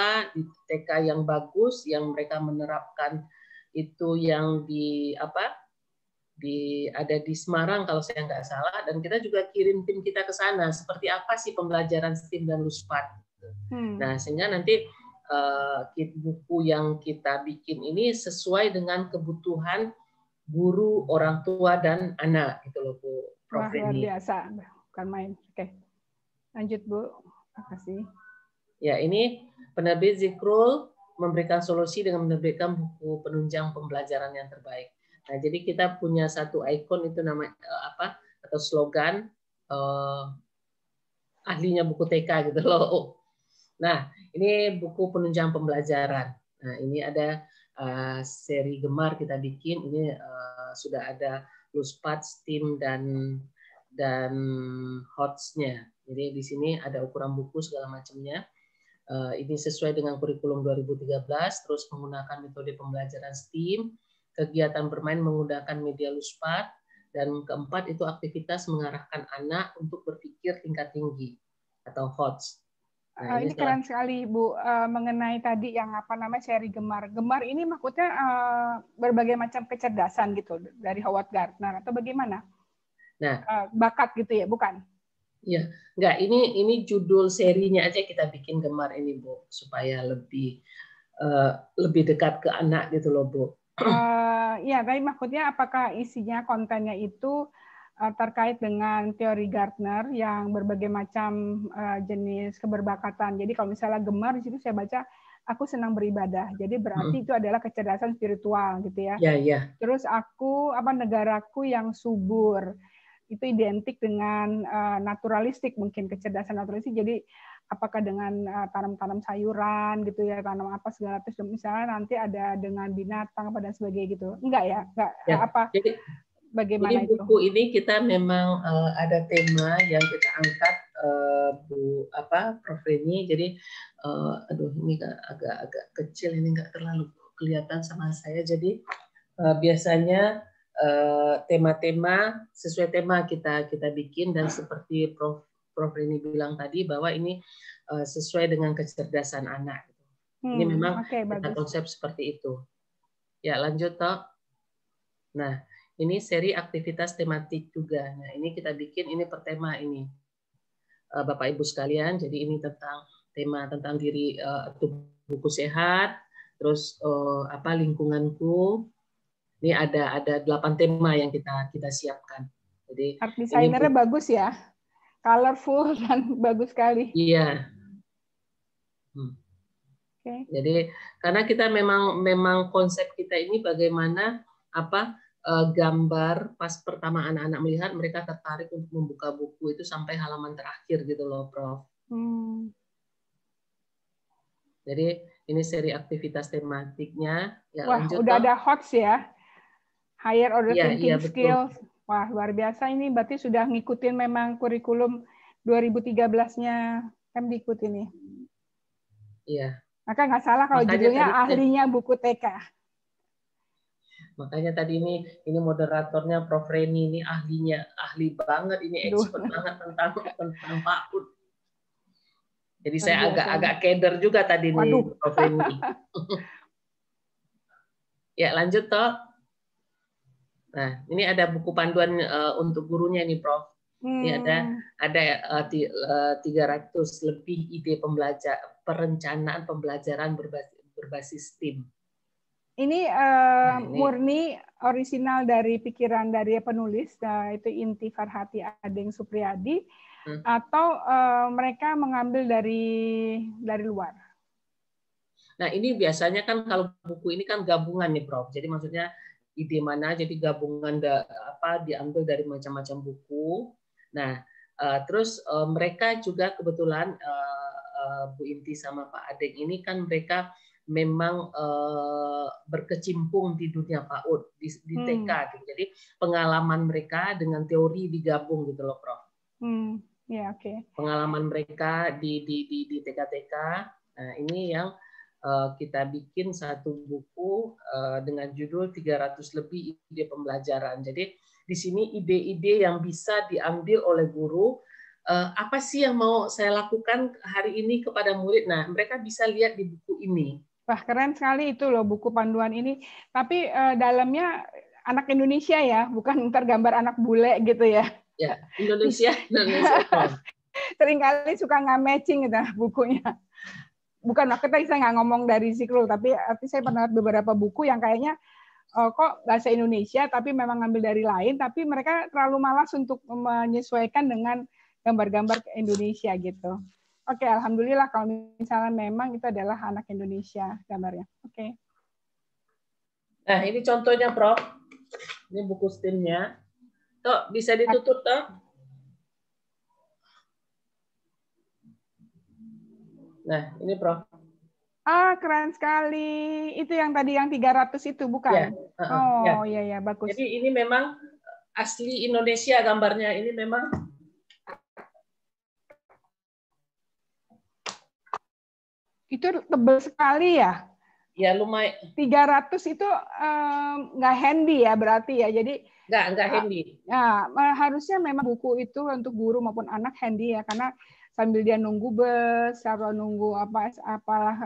yang bagus yang mereka menerapkan itu yang ada di Semarang kalau saya nggak salah, dan kita juga kirim tim kita ke sana seperti apa sih pembelajaran STEAM dan LUSPAD. Nah, sehingga nanti buku yang kita bikin ini sesuai dengan kebutuhan guru, orang tua dan anak gitu loh Bu Prof. Luar biasa, bukan main. Oke, lanjut Bu. Terima kasih. Ya, ini penerbit Zikrul memberikan solusi dengan menerbitkan buku penunjang pembelajaran yang terbaik. Nah, jadi kita punya satu ikon itu namanya atau slogan ahlinya buku TK gitu loh. Nah, ini buku penunjang pembelajaran. Nah, ini ada seri gemar kita bikin. Ini sudah ada LUSPAD, STEAM dan HOTS-nya. Jadi di sini ada ukuran buku segala macamnya. Ini sesuai dengan kurikulum 2013, terus menggunakan metode pembelajaran STEAM, kegiatan bermain menggunakan media LUSPAD, dan keempat itu aktivitas mengarahkan anak untuk berpikir tingkat tinggi atau HOTS. Nah, ini keren sekali Bu, mengenai tadi yang apa namanya seri Gemar. Gemar ini maksudnya berbagai macam kecerdasan gitu dari Howard Gardner atau bagaimana? Nah, bakat gitu ya, bukan? Iya, enggak. Ini judul serinya aja kita bikin Gemar ini Bu, supaya lebih dekat ke anak gitu loh Bu. Ya, tapi maksudnya apakah isinya kontennya itu terkait dengan teori Gardner yang berbagai macam jenis keberbakatan. Jadi kalau misalnya Gemar di situ saya baca aku senang beribadah. Jadi berarti itu adalah kecerdasan spiritual gitu ya. Iya, iya. Terus aku negaraku yang subur. Itu identik dengan naturalistik, mungkin kecerdasan naturalistik. Jadi apakah dengan tanam-tanam sayuran gitu ya, tanam apa segala terus misalnya nanti ada dengan binatang apa dan sebagainya gitu. Enggak ya? Enggak Ya, apa bagaimana jadi buku ini kita memang ada tema yang kita angkat Prof Reni. Jadi aduh ini agak kecil, ini nggak terlalu kelihatan sama saya. Jadi biasanya tema-tema sesuai tema kita bikin, dan seperti Prof Reni bilang tadi bahwa ini sesuai dengan kecerdasan anak. Ini memang kita konsep seperti itu. Ya, lanjut toh. Nah, ini seri aktivitas tematik juga. Nah, ini kita bikin ini per tema ini. Bapak Ibu sekalian, jadi ini tema tentang diri tubuhku sehat, terus lingkunganku. Ini ada 8 tema yang kita siapkan. Jadi art desainernya bagus ya. Colorful dan bagus sekali. Iya. Okay. Jadi karena kita memang konsep kita ini bagaimana gambar pas pertama anak-anak melihat mereka tertarik untuk membuka buku itu sampai halaman terakhir gitu loh, Prof. Jadi ini seri aktivitas tematiknya. Ya, wah, lanjut, udah ada HOTS ya. Higher Order Thinking Skills. Betul. Wah, luar biasa ini. Berarti sudah ngikutin memang kurikulum 2013-nya Kemdikbud ini. Iya. Maka nggak salah kalau judulnya ahlinya buku TK. Makanya tadi ini moderatornya Prof Reni, ini ahli banget, ini expert banget tentang PAUD. Jadi saya agak keder juga tadi nih Prof Reni. Ya, lanjut toh. Nah, ini ada buku panduan untuk gurunya nih, Prof. Ini ada 300 lebih ide perencanaan pembelajaran berbasis tim. Ini murni orisinal dari pikiran dari penulis, itu Inti Farhati Adeng Supriyadi, atau mereka mengambil dari luar? Nah, ini biasanya kan kalau buku ini kan gabungan nih, Prof. Jadi maksudnya ide mana, jadi gabungan diambil dari macam-macam buku. Nah, terus mereka juga kebetulan Bu Inti sama Pak Adeng ini kan mereka memang berkecimpung di dunia PAUD di TK, gitu. Jadi pengalaman mereka dengan teori digabung gitu loh, Prof. Ya, oke. Pengalaman mereka di TK-TK. Nah, ini yang kita bikin satu buku dengan judul 300 lebih ide pembelajaran. Jadi di sini ide-ide yang bisa diambil oleh guru. Apa sih yang mau saya lakukan hari ini kepada murid? Nah, mereka bisa lihat di buku ini. Wah, keren sekali itu loh buku panduan ini. Tapi dalamnya anak Indonesia ya, bukan tergambar anak bule gitu ya. Ya, Indonesia. Seringkali suka nggak matching gitu bukunya. Bukan, saya nggak ngomong dari Zikrul, tapi saya pernah lihat beberapa buku yang kayaknya kok bahasa Indonesia, tapi memang ngambil dari lain, tapi mereka terlalu malas untuk menyesuaikan dengan gambar-gambar ke Indonesia gitu. Oke, alhamdulillah kalau misalnya memang itu adalah anak Indonesia gambarnya. Oke. Nah, ini contohnya, Prof. Ini buku STEM-nya. Toh, bisa ditutup, toh? Nah, ini, Prof. Keren sekali. Itu yang tadi yang 300 itu, bukan? Ya, iya, bagus. Jadi ini memang asli Indonesia gambarnya. Ini memang itu tebal sekali ya? Ya, lumayan. 300 itu nggak handy ya berarti ya. Jadi nggak handy. Ya, harusnya memang buku itu untuk guru maupun anak handy ya, karena sambil dia nunggu bus atau nunggu apalah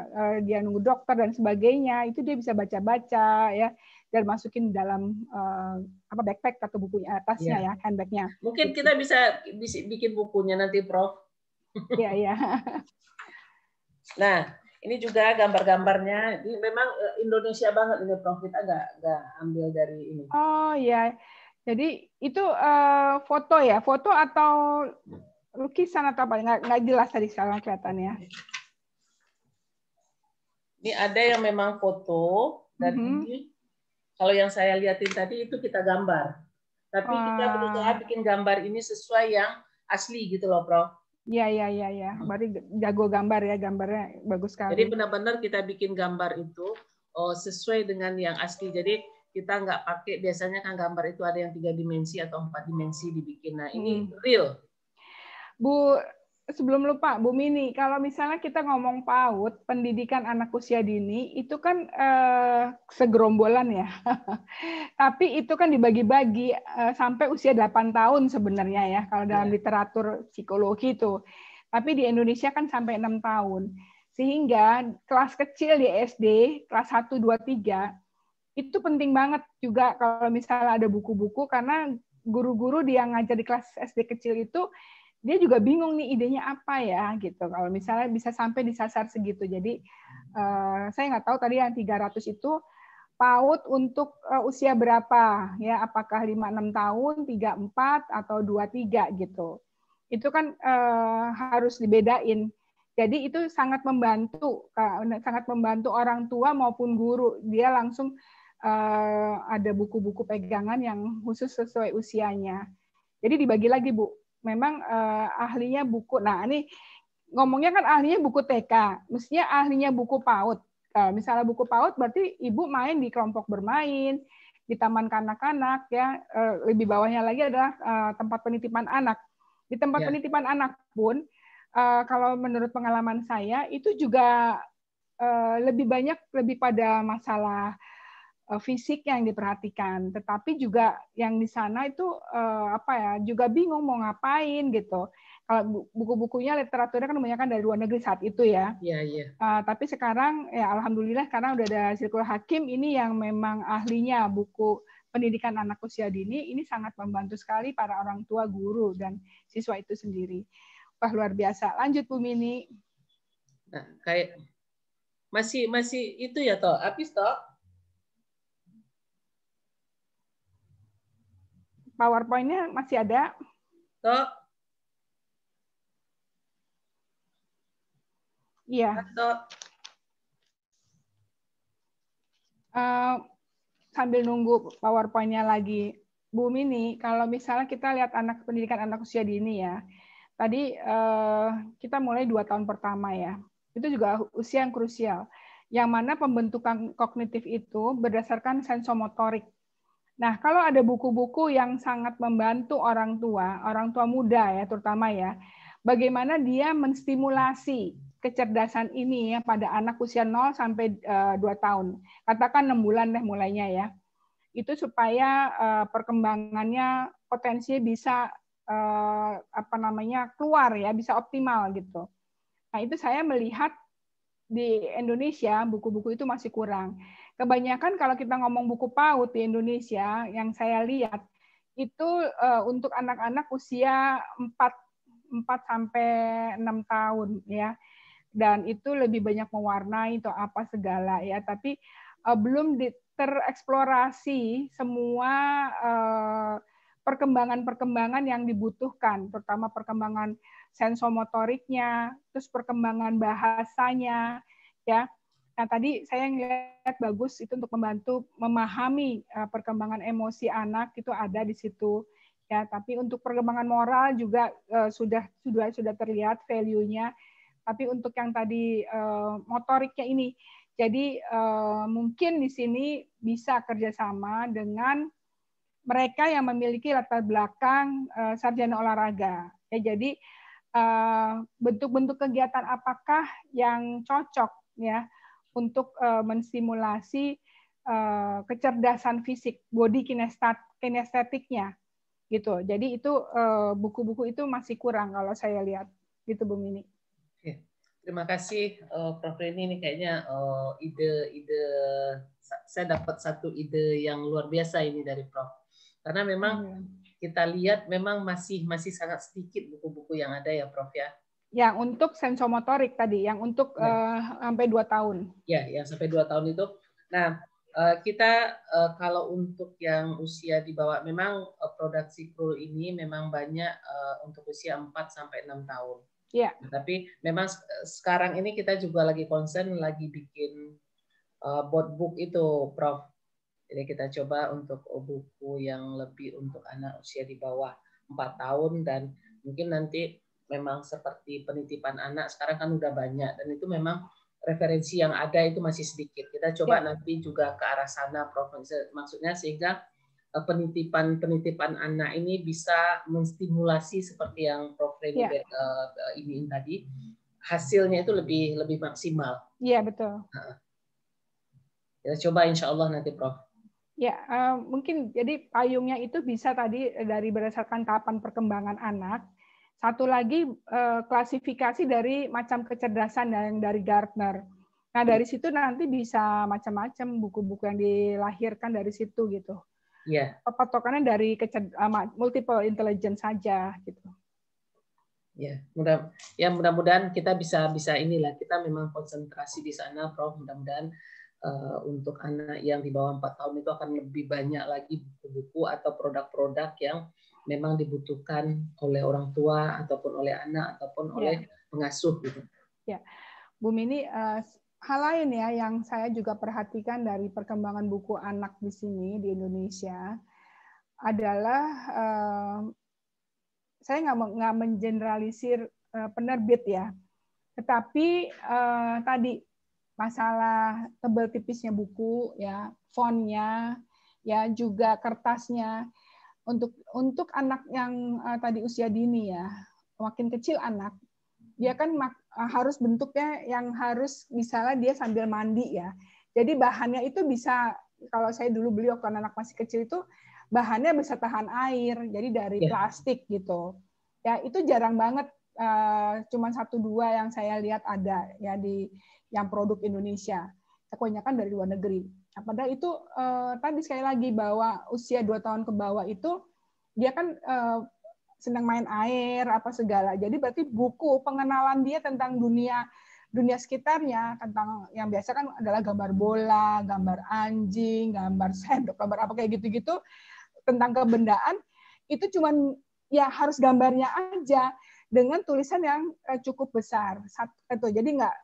dia nunggu dokter dan sebagainya, itu dia bisa baca-baca ya dan masukin dalam backpack atau bukunya atasnya ya, handbagnya. Mungkin kita bisa bikin bukunya nanti, Prof. Iya, iya. Nah, ini juga gambar-gambarnya. Ini memang Indonesia banget ini, Prof. Kita nggak ambil dari ini. Oh iya, jadi itu foto ya, foto atau lukisan atau apa? Nggak jelas tadi sekarang kelihatannya. Ini ada yang memang foto dan ini kalau yang saya lihatin tadi itu kita gambar. Tapi kita berusaha bikin gambar ini sesuai yang asli gitu loh, Prof. Iya. Berarti jago gambar ya, gambarnya bagus sekali. Jadi benar-benar kita bikin gambar itu sesuai dengan yang asli. Jadi kita nggak pakai, biasanya kan gambar itu ada yang 3 dimensi atau 4 dimensi dibikin. Nah, ini real. Bu, sebelum lupa, Bu Mini, kalau misalnya kita ngomong PAUD, pendidikan anak usia dini, itu kan segerombolan ya. Tapi itu kan dibagi-bagi sampai usia 8 tahun sebenarnya ya, kalau dalam literatur psikologi itu. Tapi di Indonesia kan sampai 6 tahun. Sehingga kelas kecil di SD, kelas 1, 2, 3, itu penting banget juga kalau misalnya ada buku-buku, karena guru-guru yang ngajar di kelas SD kecil itu, dia juga bingung nih idenya apa ya gitu. Kalau misalnya bisa sampai disasar segitu. Jadi saya nggak tahu tadi yang 300 itu PAUD untuk usia berapa ya? Apakah 5-6 tahun, 3-4 atau 2-3 gitu. Itu kan harus dibedain. Jadi itu sangat membantu orang tua maupun guru. Dia langsung ada buku-buku pegangan yang khusus sesuai usianya. Jadi dibagi lagi, Bu. Memang ahlinya buku. Nah, ini ngomongnya kan ahlinya buku TK, mestinya ahlinya buku PAUD. Misalnya buku PAUD berarti ibu main di kelompok bermain, di taman kanak-kanak ya. Lebih bawahnya lagi adalah tempat penitipan anak. Di tempat penitipan anak pun kalau menurut pengalaman saya itu juga lebih pada masalah fisik yang diperhatikan, tetapi juga yang di sana itu juga bingung mau ngapain gitu. Kalau buku-bukunya literaturnya kan kebanyakan dari luar negeri saat itu ya. Iya. Tapi sekarang ya alhamdulillah karena udah ada Sirkul Hakim ini yang memang ahlinya buku pendidikan anak usia dini, ini sangat membantu sekali para orang tua, guru dan siswa itu sendiri. Wah, luar biasa. Lanjut Bu Mini. Nah, kayak masih itu ya toh, habis toh. PowerPoint-nya masih ada? Toh. Iya. Sambil nunggu PowerPoint-nya lagi, Bu Mini, kalau misalnya kita lihat pendidikan anak usia dini ya, tadi kita mulai 2 tahun pertama ya, itu juga usia yang krusial, yang mana pembentukan kognitif itu berdasarkan sensomotorik. Nah, kalau ada buku-buku yang sangat membantu orang tua muda ya terutama ya, bagaimana dia menstimulasi kecerdasan ini ya pada anak usia 0 sampai 2 tahun. Katakan 6 bulan deh mulainya ya. Itu supaya perkembangannya potensinya bisa keluar ya, bisa optimal gitu. Nah, itu saya melihat di Indonesia buku-buku itu masih kurang. Kebanyakan kalau kita ngomong buku PAUD di Indonesia yang saya lihat itu untuk anak-anak usia 4 sampai 6 tahun ya. Dan itu lebih banyak mewarnai atau apa segala ya, tapi belum tereksplorasi semua perkembangan-perkembangan yang dibutuhkan, terutama perkembangan sensomotoriknya, terus perkembangan bahasanya, ya. Nah, tadi saya ngelihat bagus itu untuk membantu memahami perkembangan emosi anak itu ada di situ, ya. Tapi untuk perkembangan moral juga sudah terlihat value-nya. Tapi untuk yang tadi motoriknya ini, jadi mungkin di sini bisa kerjasama dengan mereka yang memiliki latar belakang sarjana olahraga. Ya, jadi bentuk-bentuk kegiatan apakah yang cocok ya untuk menstimulasi kecerdasan fisik, body kinestetiknya gitu. Jadi itu buku-buku itu masih kurang kalau saya lihat. gitu Bu Mini. Oke. Terima kasih Prof. Reni, ini kayaknya ide-ide saya dapat satu ide yang luar biasa ini dari Prof. Karena memang kita lihat memang masih sangat sedikit buku-buku yang ada ya Prof ya. Yang untuk sensomotorik tadi, yang untuk sampai 2 tahun. Ya, yang sampai 2 tahun itu. Nah, kita kalau untuk yang usia di bawah, memang produk Zikrul ini memang banyak untuk usia 4 sampai 6 tahun. Ya. Tapi memang sekarang ini kita juga lagi concern lagi bikin board book itu, Prof. Jadi kita coba untuk buku yang lebih untuk anak usia di bawah 4 tahun dan mungkin nanti memang seperti penitipan anak sekarang kan udah banyak dan itu memang referensi yang ada itu masih sedikit. Kita coba nanti juga ke arah sana, Prof. Maksudnya sehingga penitipan anak ini bisa menstimulasi seperti yang Prof. Reni ini tadi, hasilnya itu lebih maksimal. Iya, betul. Kita coba insya Allah nanti, Prof. Ya, mungkin jadi payungnya itu bisa tadi dari berdasarkan tahapan perkembangan anak. Satu lagi klasifikasi dari macam kecerdasan yang dari Gartner. Nah, dari situ nanti bisa macam-macam buku-buku yang dilahirkan dari situ gitu. Iya. Patokannya dari multiple intelligence saja gitu. Ya, mudah-mudahan kita bisa inilah, kita memang konsentrasi di sana, Prof. Mudah-mudahan untuk anak yang di bawah 4 tahun itu akan lebih banyak lagi buku-buku atau produk-produk yang memang dibutuhkan oleh orang tua ataupun oleh anak ataupun oleh pengasuh gitu. Ya, Bu Mini, hal lain ya yang saya juga perhatikan dari perkembangan buku anak di sini di Indonesia adalah saya nggak mengeneralisir penerbit ya, tetapi tadi masalah tebal tipisnya buku ya, fontnya ya, juga kertasnya untuk anak yang tadi usia dini ya, makin kecil anak dia kan harus bentuknya yang harus misalnya dia sambil mandi ya. Jadi bahannya itu bisa, kalau saya dulu beli waktu anak masih kecil itu bahannya bisa tahan air, jadi dari plastik gitu. Ya itu jarang banget, cuma 1-2 yang saya lihat ada ya di yang produk Indonesia. Kebanyakan dari luar negeri. Nah, padahal itu tadi sekali lagi bahwa usia 2 tahun ke bawah itu dia kan senang main air apa segala. Jadi berarti buku pengenalan dia tentang dunia sekitarnya, tentang yang biasa kan adalah gambar bola, gambar anjing, gambar sendok, gambar apa kayak gitu-gitu, tentang kebendaan itu cuman ya harus gambarnya aja dengan tulisan yang cukup besar. Jadi nggak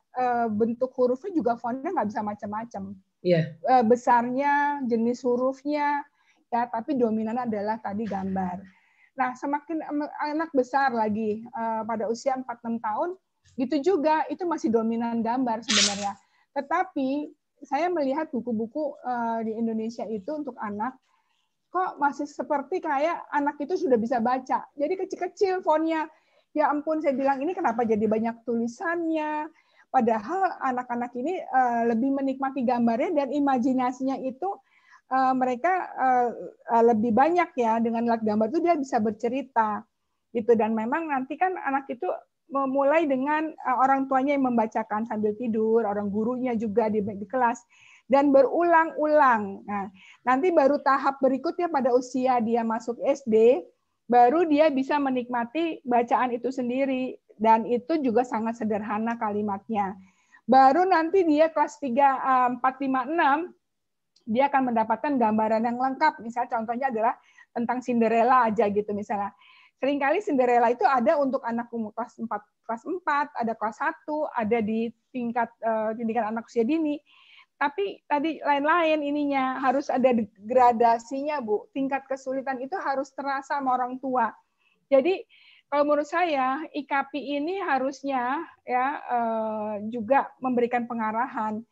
bentuk hurufnya juga fontnya nggak bisa macam-macam. Besarnya, jenis hurufnya ya, tapi dominan adalah tadi gambar. Nah, semakin anak besar lagi pada usia 4-6 tahun, gitu juga itu masih dominan gambar sebenarnya. Tetapi saya melihat buku-buku di Indonesia itu untuk anak kok masih seperti kayak anak itu sudah bisa baca. Jadi kecil-kecil fontnya. Ya ampun, saya bilang ini kenapa jadi banyak tulisannya? Padahal anak-anak ini lebih menikmati gambarnya dan imajinasinya itu mereka lebih banyak ya, dengan lihat gambar itu dia bisa bercerita gitu. Dan memang nanti kan anak itu memulai dengan orang tuanya yang membacakan sambil tidur, orang gurunya juga di kelas, dan berulang-ulang. Nah, nanti baru tahap berikutnya pada usia dia masuk SD, baru dia bisa menikmati bacaan itu sendiri, dan itu juga sangat sederhana kalimatnya. Baru nanti dia kelas 3, 4, 5, 6 dia akan mendapatkan gambaran yang lengkap. Misalnya contohnya adalah tentang Cinderella aja gitu misalnya. Seringkali Cinderella itu ada untuk anak umur kelas 4, ada kelas 1, ada di tingkat pendidikan anak usia dini. Tapi tadi lain-lain ininya, harus ada gradasinya, Bu. Tingkat kesulitan itu harus terasa sama orang tua. Jadi kalau menurut saya IKP ini harusnya ya juga memberikan pengarahan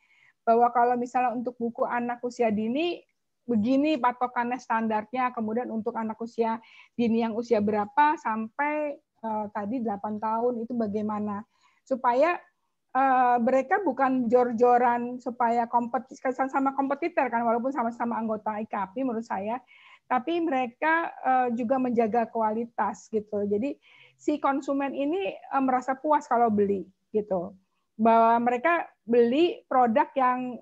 bahwa kalau misalnya untuk buku anak usia dini, begini patokannya standarnya, kemudian untuk anak usia dini yang usia berapa sampai tadi 8 tahun itu bagaimana, supaya mereka bukan jor-joran supaya sama kompetitor kan, walaupun sama-sama anggota IKP menurut saya, tapi mereka juga menjaga kualitas gitu. Jadi si konsumen ini merasa puas kalau beli gitu. Bahwa mereka beli produk yang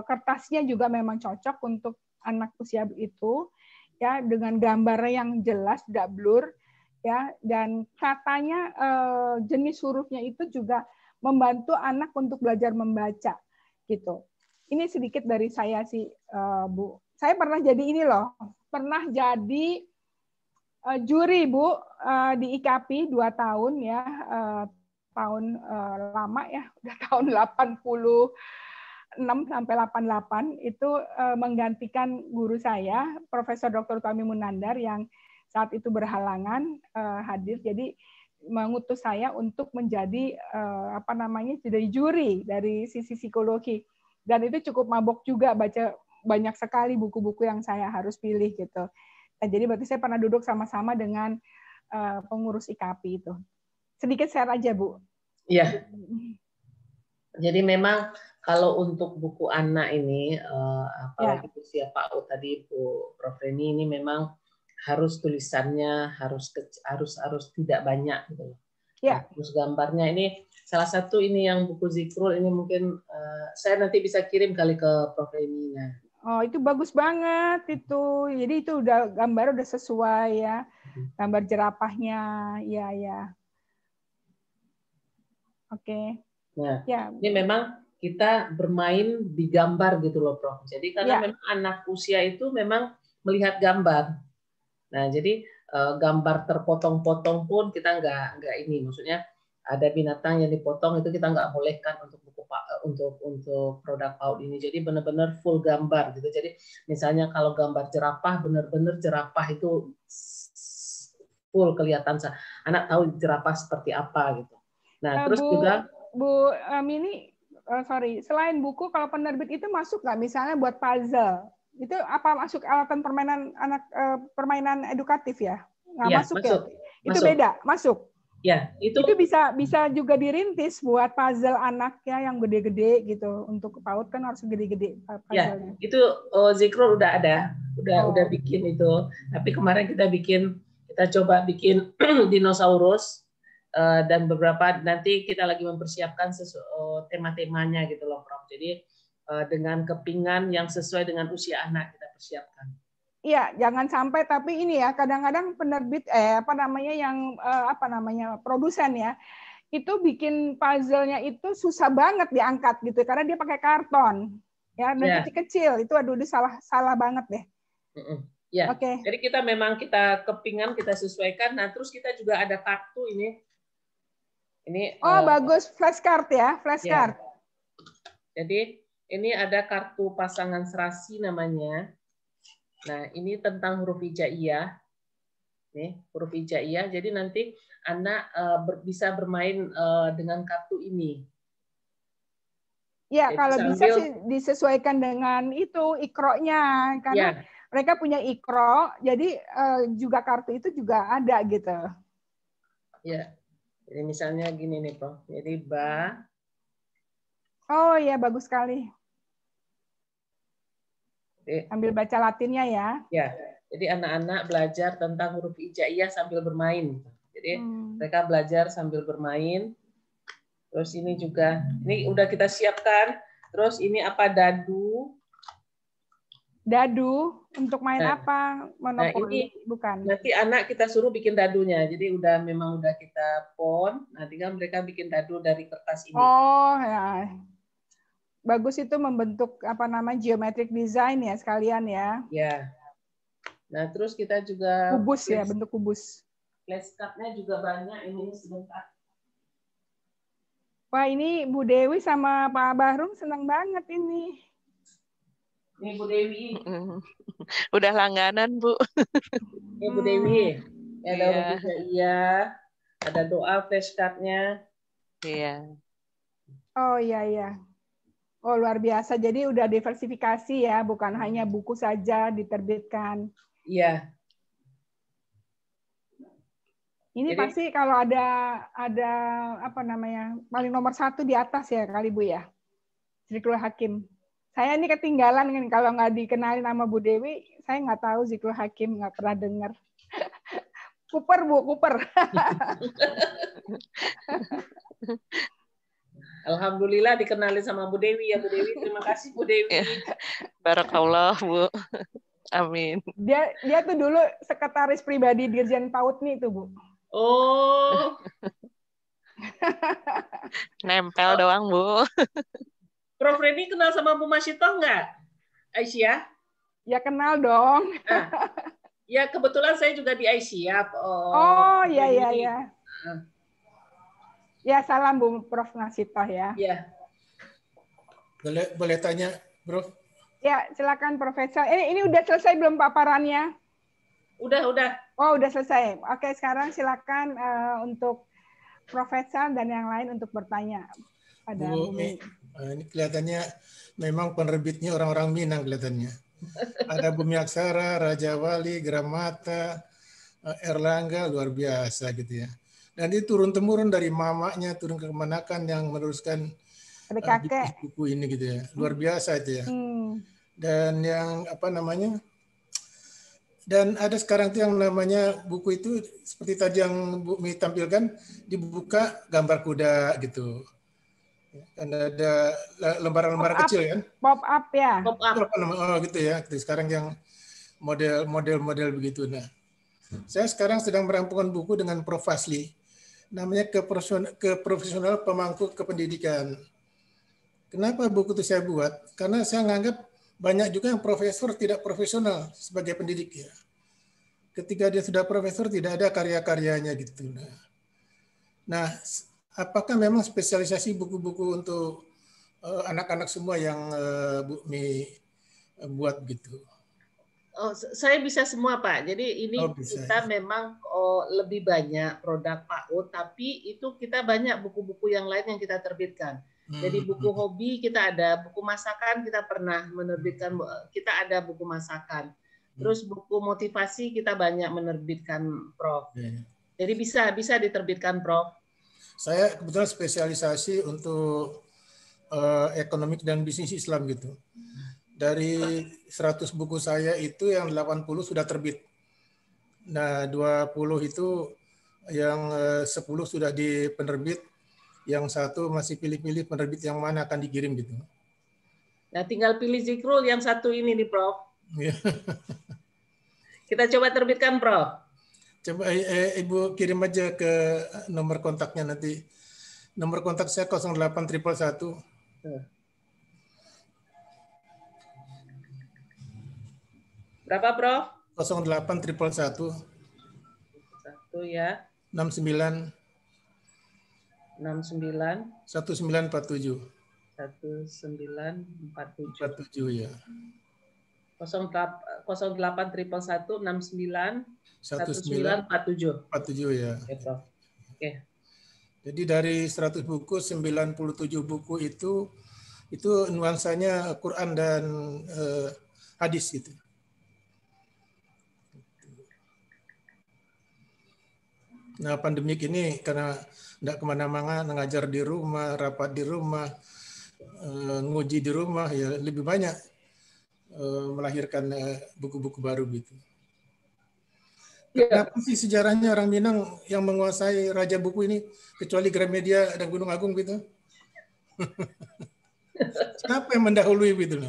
kertasnya juga memang cocok untuk anak usia itu, ya, dengan gambar yang jelas, tidak blur, ya, dan katanya jenis hurufnya itu juga membantu anak untuk belajar membaca gitu. Ini sedikit dari saya sih, Bu. Saya pernah jadi ini loh, pernah jadi juri, Bu, di IKAPI 2 tahun ya, tahun lama ya, udah tahun 86 sampai 88 itu menggantikan guru saya, Profesor Dr. Utami Munandar yang saat itu berhalangan hadir. Jadi mengutus saya untuk menjadi jadi juri dari sisi psikologi. Dan itu cukup mabok juga, baca banyak sekali buku-buku yang saya harus pilih gitu. Nah, jadi berarti saya pernah duduk sama-sama dengan pengurus IKAPI itu. Sedikit share aja, Bu. Iya. Jadi memang kalau untuk buku anak ini, apalagi usia PAUD tadi Bu Prof Reni, ini memang harus tulisannya harus tidak banyak gitu. Ya. Terus gambarnya ini salah satu ini yang buku Zikrul ini mungkin saya nanti bisa kirim kali ke Prof Reni. Oh, itu bagus banget itu. Jadi itu udah gambar udah sesuai ya. Gambar jerapahnya. Ya. Oke. Nah, ya. Ini memang kita bermain di gambar gitu loh, Prof. Jadi karena memang anak usia itu memang melihat gambar. Nah, jadi gambar terpotong-potong pun kita nggak ini, maksudnya ada binatang yang dipotong itu kita nggak bolehkan untuk buku untuk produk PAUD ini. Jadi benar-benar full gambar gitu. Jadi misalnya kalau gambar jerapah, benar-benar jerapah itu full kelihatan, anak tahu jerapah seperti apa gitu. Nah, terus juga Bu Mini, sorry, selain buku, kalau penerbit itu masuk nggak misalnya buat puzzle? Itu apa masuk alatan permainan anak permainan edukatif ya? Nggak masuk ya? Itu beda, masuk. Ya, itu bisa juga dirintis buat puzzle anak ya yang gede-gede gitu. Untuk PAUD kan harus gede-gede puzzle-nya. Ya, itu Zikrul udah ada, udah bikin itu. Tapi kemarin kita coba bikin dinosaurus dan beberapa nanti kita lagi mempersiapkan tema-temanya gitu loh, Prof. Jadi dengan kepingan yang sesuai dengan usia anak kita persiapkan. Iya, jangan sampai tapi ini ya kadang-kadang penerbit produsen ya itu bikin puzzle-nya itu susah banget diangkat gitu karena dia pakai karton ya dan kecil-kecil itu aduh salah banget deh. Ya. Okay. Jadi kita kepingan kita sesuaikan. Nah terus kita juga ada kartu ini. Bagus flashcard ya flashcard. Ya. Jadi ini ada kartu pasangan serasi namanya. Nah, ini tentang huruf hijaiyah. Nih, huruf hijaiyah. Jadi nanti anak bisa bermain dengan kartu ini. Ya, jadi kalau bisa sih disesuaikan dengan itu ikro-nya karena mereka punya ikro, jadi juga kartu itu juga ada gitu. Ya. Jadi misalnya gini nih, Prof. Jadi ba. Oh ya, bagus sekali. Sambil baca Latinnya ya. Ya, jadi anak-anak belajar tentang huruf hijaiyah sambil bermain. Jadi mereka belajar sambil bermain. Terus ini juga, ini udah kita siapkan. Terus ini apa dadu? Dadu untuk main apa? Monopoli bukan. Nanti anak kita suruh bikin dadunya. Jadi memang udah kita pon. Nah, tinggal mereka bikin dadu dari kertas ini. Oh ya. Bagus itu membentuk geometric design ya sekalian ya. Ya. Nah, terus kita juga kubus ya, bentuk kubus. Flashcard-nya juga banyak ini sebentar. Wah, ini Bu Dewi sama Pak Bahrum senang banget ini. Ini Bu Dewi. Udah langganan, Bu. Ini Bu Dewi. Ada huruf hijaiyah, ada doa flashcard-nya. Iya. Oh iya. Oh luar biasa. Jadi udah diversifikasi ya, bukan hanya buku saja diterbitkan. Iya. Ini pasti kalau ada paling nomor 1 di atas ya kali Bu ya. Zikrul Hakim. Saya ini ketinggalan kan kalau nggak dikenalin nama Bu Dewi, saya nggak tahu Zikrul Hakim, nggak pernah dengar. Cooper Bu, Cooper. Alhamdulillah dikenalin sama Bu Dewi ya Bu Dewi. Terima kasih Bu Dewi. Barakallah Bu. Amin. Dia tuh dulu sekretaris pribadi Dirjen PAUD nih tuh Bu. Oh. Nempel doang Bu. Prof Reni kenal sama Bu Masyitoh nggak? Aisyah? Ya kenal dong. Nah, ya kebetulan saya juga di Aisyah. Oh iya iya iya. Ya salam Bu Prof Masyitoh ya. Iya. Boleh tanya, Bro? Ya silakan Profesor. Ini udah selesai belum paparannya? Udah. Oh udah selesai. Oke sekarang silakan untuk Profesor dan yang lain untuk bertanya pada Bu Mimi. Ini kelihatannya memang penerbitnya orang-orang Minang kelihatannya. Ada Bumi Aksara, Raja Wali, Gramata, Erlangga, luar biasa gitu ya. Dan itu turun-temurun dari mamanya, turun ke kemanakan yang meneruskan buku ini gitu ya. Luar biasa itu ya. Dan yang apa namanya, dan ada sekarang itu yang namanya buku itu seperti tadi yang Bu Mi tampilkan, dibuka gambar kuda gitu. Dan ada lembaran-lembaran kecil kan? Pop up ya. Pop up. Oh gitu ya. Sekarang yang model begitu. Nah, saya sekarang sedang merampungkan buku dengan Prof Fasli. Namanya Keprofesional Pemangku Kependidikan. Kenapa buku itu saya buat? Karena saya menganggap banyak juga yang profesor tidak profesional sebagai pendidik ya. Ketika dia sudah profesor tidak ada karya-karyanya gitu. Nah, apakah memang spesialisasi buku-buku untuk anak-anak semua yang Bu Mi buat gitu? Oh, saya bisa semua Pak. Jadi ini kita memang lebih banyak produk PAUD, tapi itu kita banyak buku-buku yang lain yang kita terbitkan. Jadi buku hobi kita ada, buku masakan kita pernah menerbitkan, kita ada buku masakan. Terus buku motivasi kita banyak menerbitkan, Prof. Jadi bisa diterbitkan, Prof. Saya kebetulan spesialisasi untuk ekonomi dan bisnis Islam gitu. Dari 100 buku saya itu yang 80 sudah terbit. Nah, 20 itu yang 10 sudah di penerbit, yang satu masih pilih-pilih penerbit yang mana akan dikirim gitu. Nah, tinggal pilih Zikrul yang satu ini nih, Prof. Kita coba terbitkan, Prof. Coba Ibu kirim aja ke nomor kontaknya nanti. Nomor kontak saya 08111. Berapa, Prof? 08111. 1 ya. 69 1947. 1947 ya. 08111 69 1947 ya. Oke. Jadi dari 100 buku 97 buku itu nuansanya Quran dan hadis gitu. Nah, pandemik ini karena tidak kemana-mana, ngajar di rumah, rapat di rumah, nguji di rumah, ya lebih banyak melahirkan buku-buku baru gitu. Kenapa sih sejarahnya orang Minang yang menguasai raja buku ini, kecuali Gramedia dan Gunung Agung gitu? Siapa yang mendahului gitu?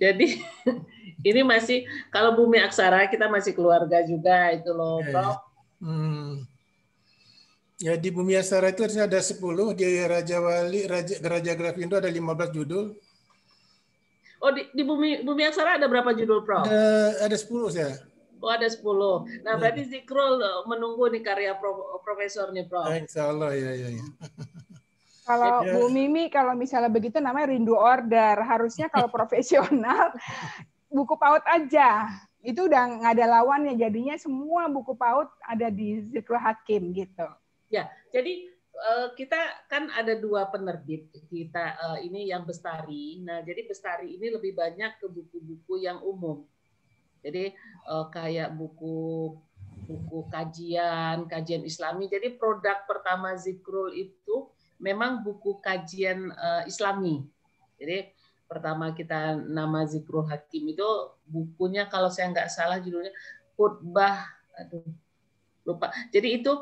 Jadi ini masih, kalau Bumi Aksara kita masih keluarga juga itu loh, Prof. Ya di Bumi Aksara itu ada 10, di Raja Wali, Raja Grafindo ada 15 judul. Oh di Bumi Aksara ada berapa judul, Prof? Ada 10 saya. Oh ada 10. Nah berarti Zikrul menunggu nih karya Profesor nih, Prof. Insya Allah ya. Kalau Bu Mimi kalau misalnya begitu namanya rindu order. Harusnya kalau profesional buku PAUD aja. Itu udah nggak ada lawannya. Jadinya semua buku PAUD ada di Zikrul Hakim gitu. Ya, jadi kita kan ada 2 penerbit kita ini yang Bestari. Nah, jadi Bestari ini lebih banyak ke buku-buku yang umum. Jadi kayak buku kajian Islami. Jadi produk pertama Zikrul itu memang buku kajian Islami. Jadi pertama kita nama Zikrul Hakim itu bukunya kalau saya nggak salah judulnya khutbah, aduh lupa. Jadi itu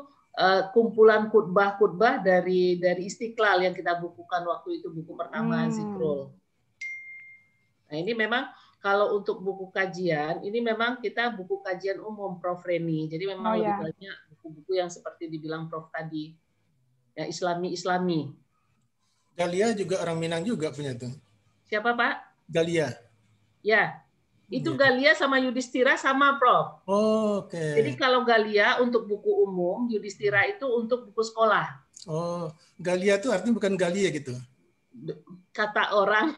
kumpulan khutbah-khutbah dari Istiqlal yang kita bukukan waktu itu, buku pertama Zikrul. Nah ini memang kalau untuk buku kajian, ini memang kita buku kajian umum Prof. Reni. Jadi memang lebih banyak buku-buku yang seperti dibilang Prof tadi, yang Islami. Galia juga orang Minang juga punya tuh. Siapa Pak? Galia. Ya, itu Galia sama Yudhistira sama Prof. Oh, oke. Jadi kalau Galia untuk buku umum, Yudhistira itu untuk buku sekolah. Oh, Galia itu artinya bukan Galia gitu. Kata orang.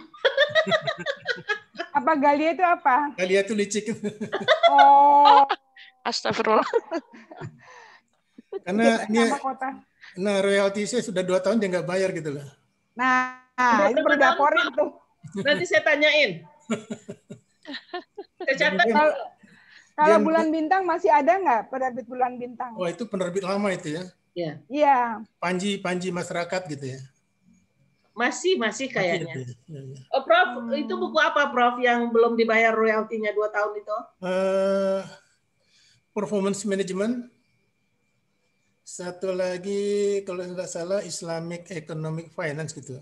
Apa Galia itu apa? Galia itu licik. Oh, Astagfirullah. Karena ini, kota. nah royalti saya sudah 2 tahun dia nggak bayar gitu loh. Nah itu perlu dilaporin tuh. Nanti saya tanyain. Saya catat. Kalau Bulan Bintang masih ada nggak penerbit Bulan Bintang? Oh itu penerbit lama itu ya? Iya. Iya. Panji masyarakat gitu ya? Masih kayaknya. Oh Prof, itu buku apa Prof yang belum dibayar royaltinya 2 tahun itu? Performance Management. Satu lagi kalau tidak salah Islamic Economic Finance gitu.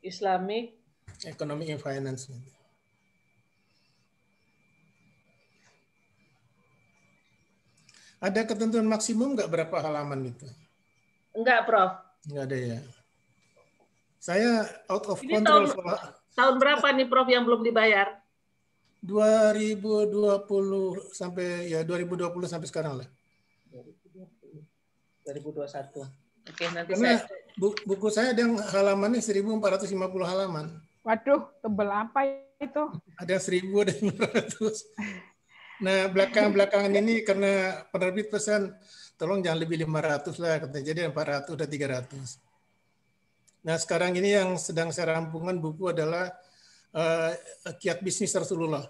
Islamic Economic and Finance. Ada ketentuan maksimum nggak berapa halaman gitu? Enggak, Prof. Nggak ada ya. Saya out of ini control. Tahun berapa nih Prof yang belum dibayar? 2020 sampai 2020 sampai sekarang lah. 2021. Oke, nanti Karena saya buku saya ada yang halamannya 1450 halaman. Waduh, tebel apa itu? Ada 1000, ada 500. Nah, belakangan ini karena penerbit pesan tolong jangan lebih 500 lah katanya. Jadi 400 dan 300. Nah, sekarang ini yang sedang saya rampungkan buku adalah Kiat Bisnis Rasulullah.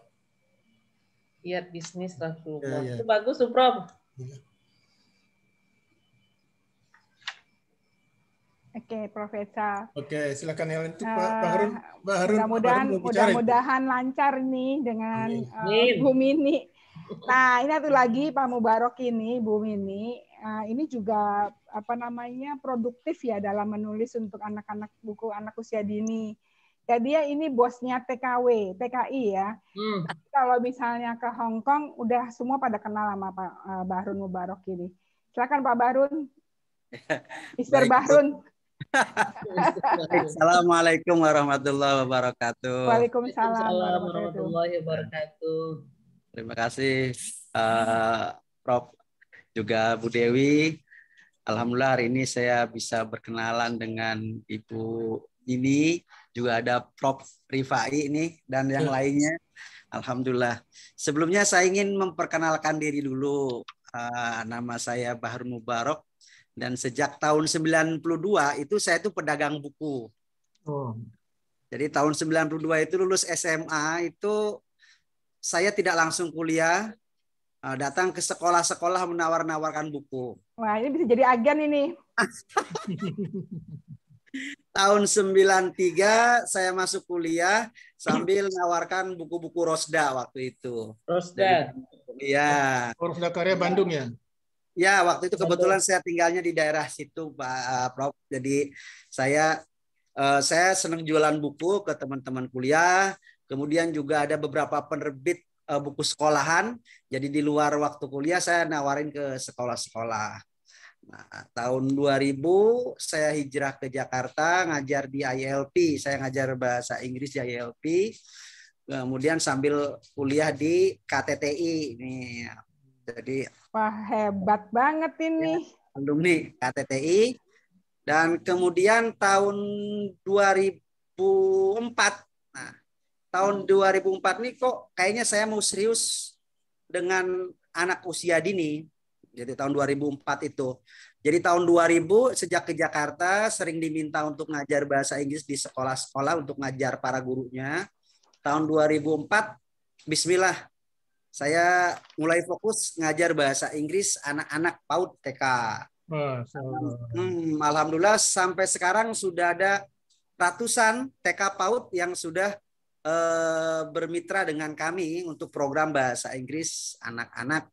Kiat Bisnis Rasulullah. Ya. Itu bagus tuh, Prof. Ya. Oke, Profesor. Oke, silakan Helen. Itu Pak Harun. Mudah-mudahan lancar nih dengan Bu Mini. Nah, ini satu lagi Pak Mubarok ini, Bu Mini. Ini juga produktif ya dalam menulis untuk anak-anak buku anak usia dini. Ya dia ini bosnya TKI ya. Kalau misalnya ke Hong Kong, udah semua pada kenal sama Pak Bahrun Mubarok ini. Silakan Pak Bahrun. Mr. Bahrun. Assalamualaikum warahmatullahi wabarakatuh. Waalaikumsalam warahmatullahi wabarakatuh. Terima kasih Prof juga Bu Dewi. Alhamdulillah hari ini saya bisa berkenalan dengan Ibu ini, juga ada Prof Rifai ini dan yang lainnya. Alhamdulillah. Sebelumnya saya ingin memperkenalkan diri dulu. Nama saya Bahrun Mubarok. Dan sejak tahun 92 itu saya tuh pedagang buku. Jadi tahun 92 itu lulus SMA itu saya tidak langsung kuliah, datang ke sekolah-sekolah menawar-nawarkan buku. Wah ini bisa jadi agen ini. Tahun 93 saya masuk kuliah sambil menawarkan buku-buku Rosda waktu itu. Rosda. Iya. Rosda Karya Bandung ya? Ya, waktu itu kebetulan saya tinggalnya di daerah situ, Pak Prof. Jadi saya senang jualan buku ke teman-teman kuliah. Kemudian juga ada beberapa penerbit buku sekolahan. Jadi di luar waktu kuliah saya nawarin ke sekolah-sekolah. Nah, tahun 2000 saya hijrah ke Jakarta, ngajar di ILP. Saya ngajar bahasa Inggris di ILP. Kemudian sambil kuliah di KTTI ini. Jadi wah hebat banget ini. Alumni KTTI. Dan kemudian tahun 2004. Nah, tahun 2004 nih kok kayaknya saya mau serius dengan anak usia dini. Jadi tahun 2004 itu. Jadi tahun 2000 sejak ke Jakarta sering diminta untuk ngajar bahasa Inggris di sekolah-sekolah untuk ngajar para gurunya. Tahun 2004 bismillah saya mulai fokus ngajar bahasa Inggris anak-anak PAUD TK. Alhamdulillah sampai sekarang sudah ada ratusan TK PAUD yang sudah bermitra dengan kami untuk program bahasa Inggris anak-anak.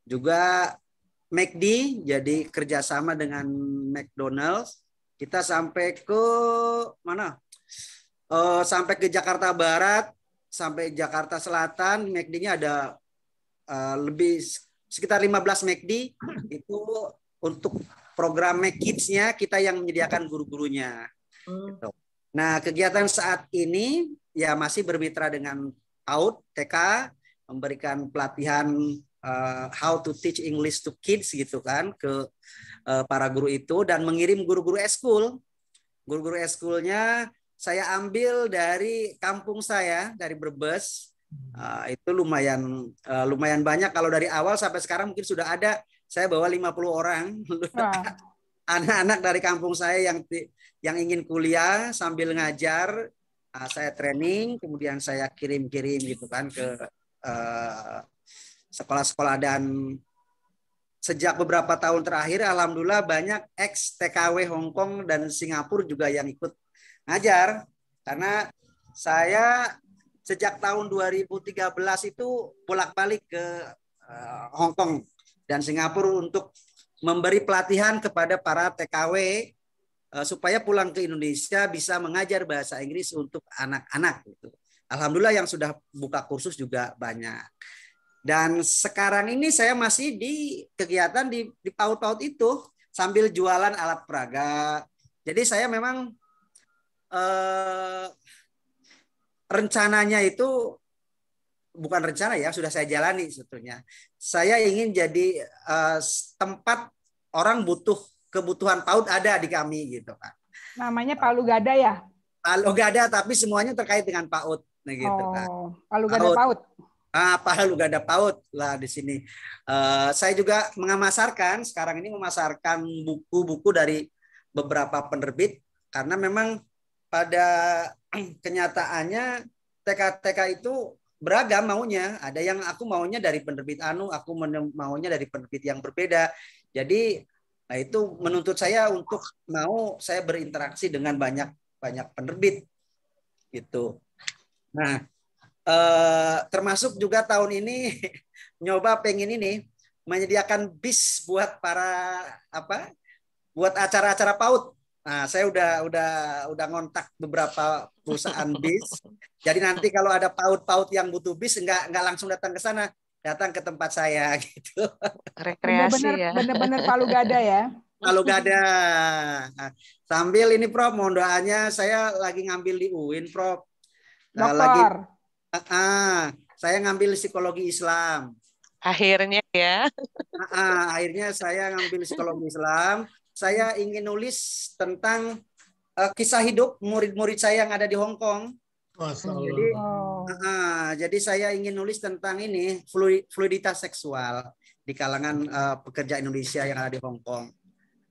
Juga McD, jadi kerjasama dengan McDonald's. Kita sampai ke mana? Sampai ke Jakarta Barat, sampai Jakarta Selatan. McD-nya ada lebih sekitar 15 McD. Itu untuk program McKids-nya kita yang menyediakan guru-gurunya. Gitu. Nah, kegiatan saat ini ya masih bermitra dengan PAUD TK, memberikan pelatihan how to teach English to kids gitu kan ke para guru itu, dan mengirim guru-guru eskul. Guru-guru eskulnya saya ambil dari kampung saya, dari Brebes. Itu lumayan banyak. Kalau dari awal sampai sekarang mungkin sudah ada, saya bawa 50 orang. Anak-anak dari kampung saya yang ingin kuliah sambil ngajar, saya training, kemudian saya kirim-kirim gitu kan ke sekolah-sekolah. Dan sejak beberapa tahun terakhir alhamdulillah banyak ex TKW Hong Kong dan Singapura juga yang ikut ngajar, karena saya sejak tahun 2013 itu bolak-balik ke Hong Kong dan Singapura untuk memberi pelatihan kepada para TKW supaya pulang ke Indonesia bisa mengajar bahasa Inggris untuk anak-anak gitu. Alhamdulillah yang sudah buka kursus juga banyak. Dan sekarang ini saya masih di kegiatan di PAUD-PAUD itu sambil jualan alat peraga. Jadi saya memang rencananya itu bukan rencana ya, sudah saya jalani sebetulnya. Saya ingin jadi tempat orang butuh kebutuhan PAUD ada di kami gitu kan. Namanya Palu Gada ya? Palu Gada, tapi semuanya terkait dengan PAUD gitu kan. Palu Gada PAUD. Palu Gada PAUD lah di sini. Saya juga mengamasarkan, sekarang ini memasarkan buku-buku dari beberapa penerbit, karena memang pada kenyataannya TK-TK itu beragam maunya. Ada yang aku maunya dari penerbit anu, aku maunya dari penerbit yang berbeda. Jadi nah itu menuntut saya untuk mau saya berinteraksi dengan banyak penerbit gitu. Nah, termasuk juga tahun ini nyoba pengen ini menyediakan bis buat para buat acara-acara PAUD. Nah, saya udah ngontak beberapa perusahaan bis. Jadi nanti kalau ada PAUD yang butuh bis nggak langsung datang ke sana, datang ke tempat saya gitu. Rekreasi ya. Bener-bener Palu Gada ya. Palu Gada. Nah, sambil ini Prof, mohon doanya, saya lagi ngambil di UIN Prof. Dokter. Saya ngambil psikologi Islam. Akhirnya ya. Akhirnya saya ngambil psikologi Islam. Saya ingin nulis tentang kisah hidup murid-murid saya yang ada di Hong Kong. Jadi saya ingin nulis tentang ini fluiditas seksual di kalangan pekerja Indonesia yang ada di Hong Kong.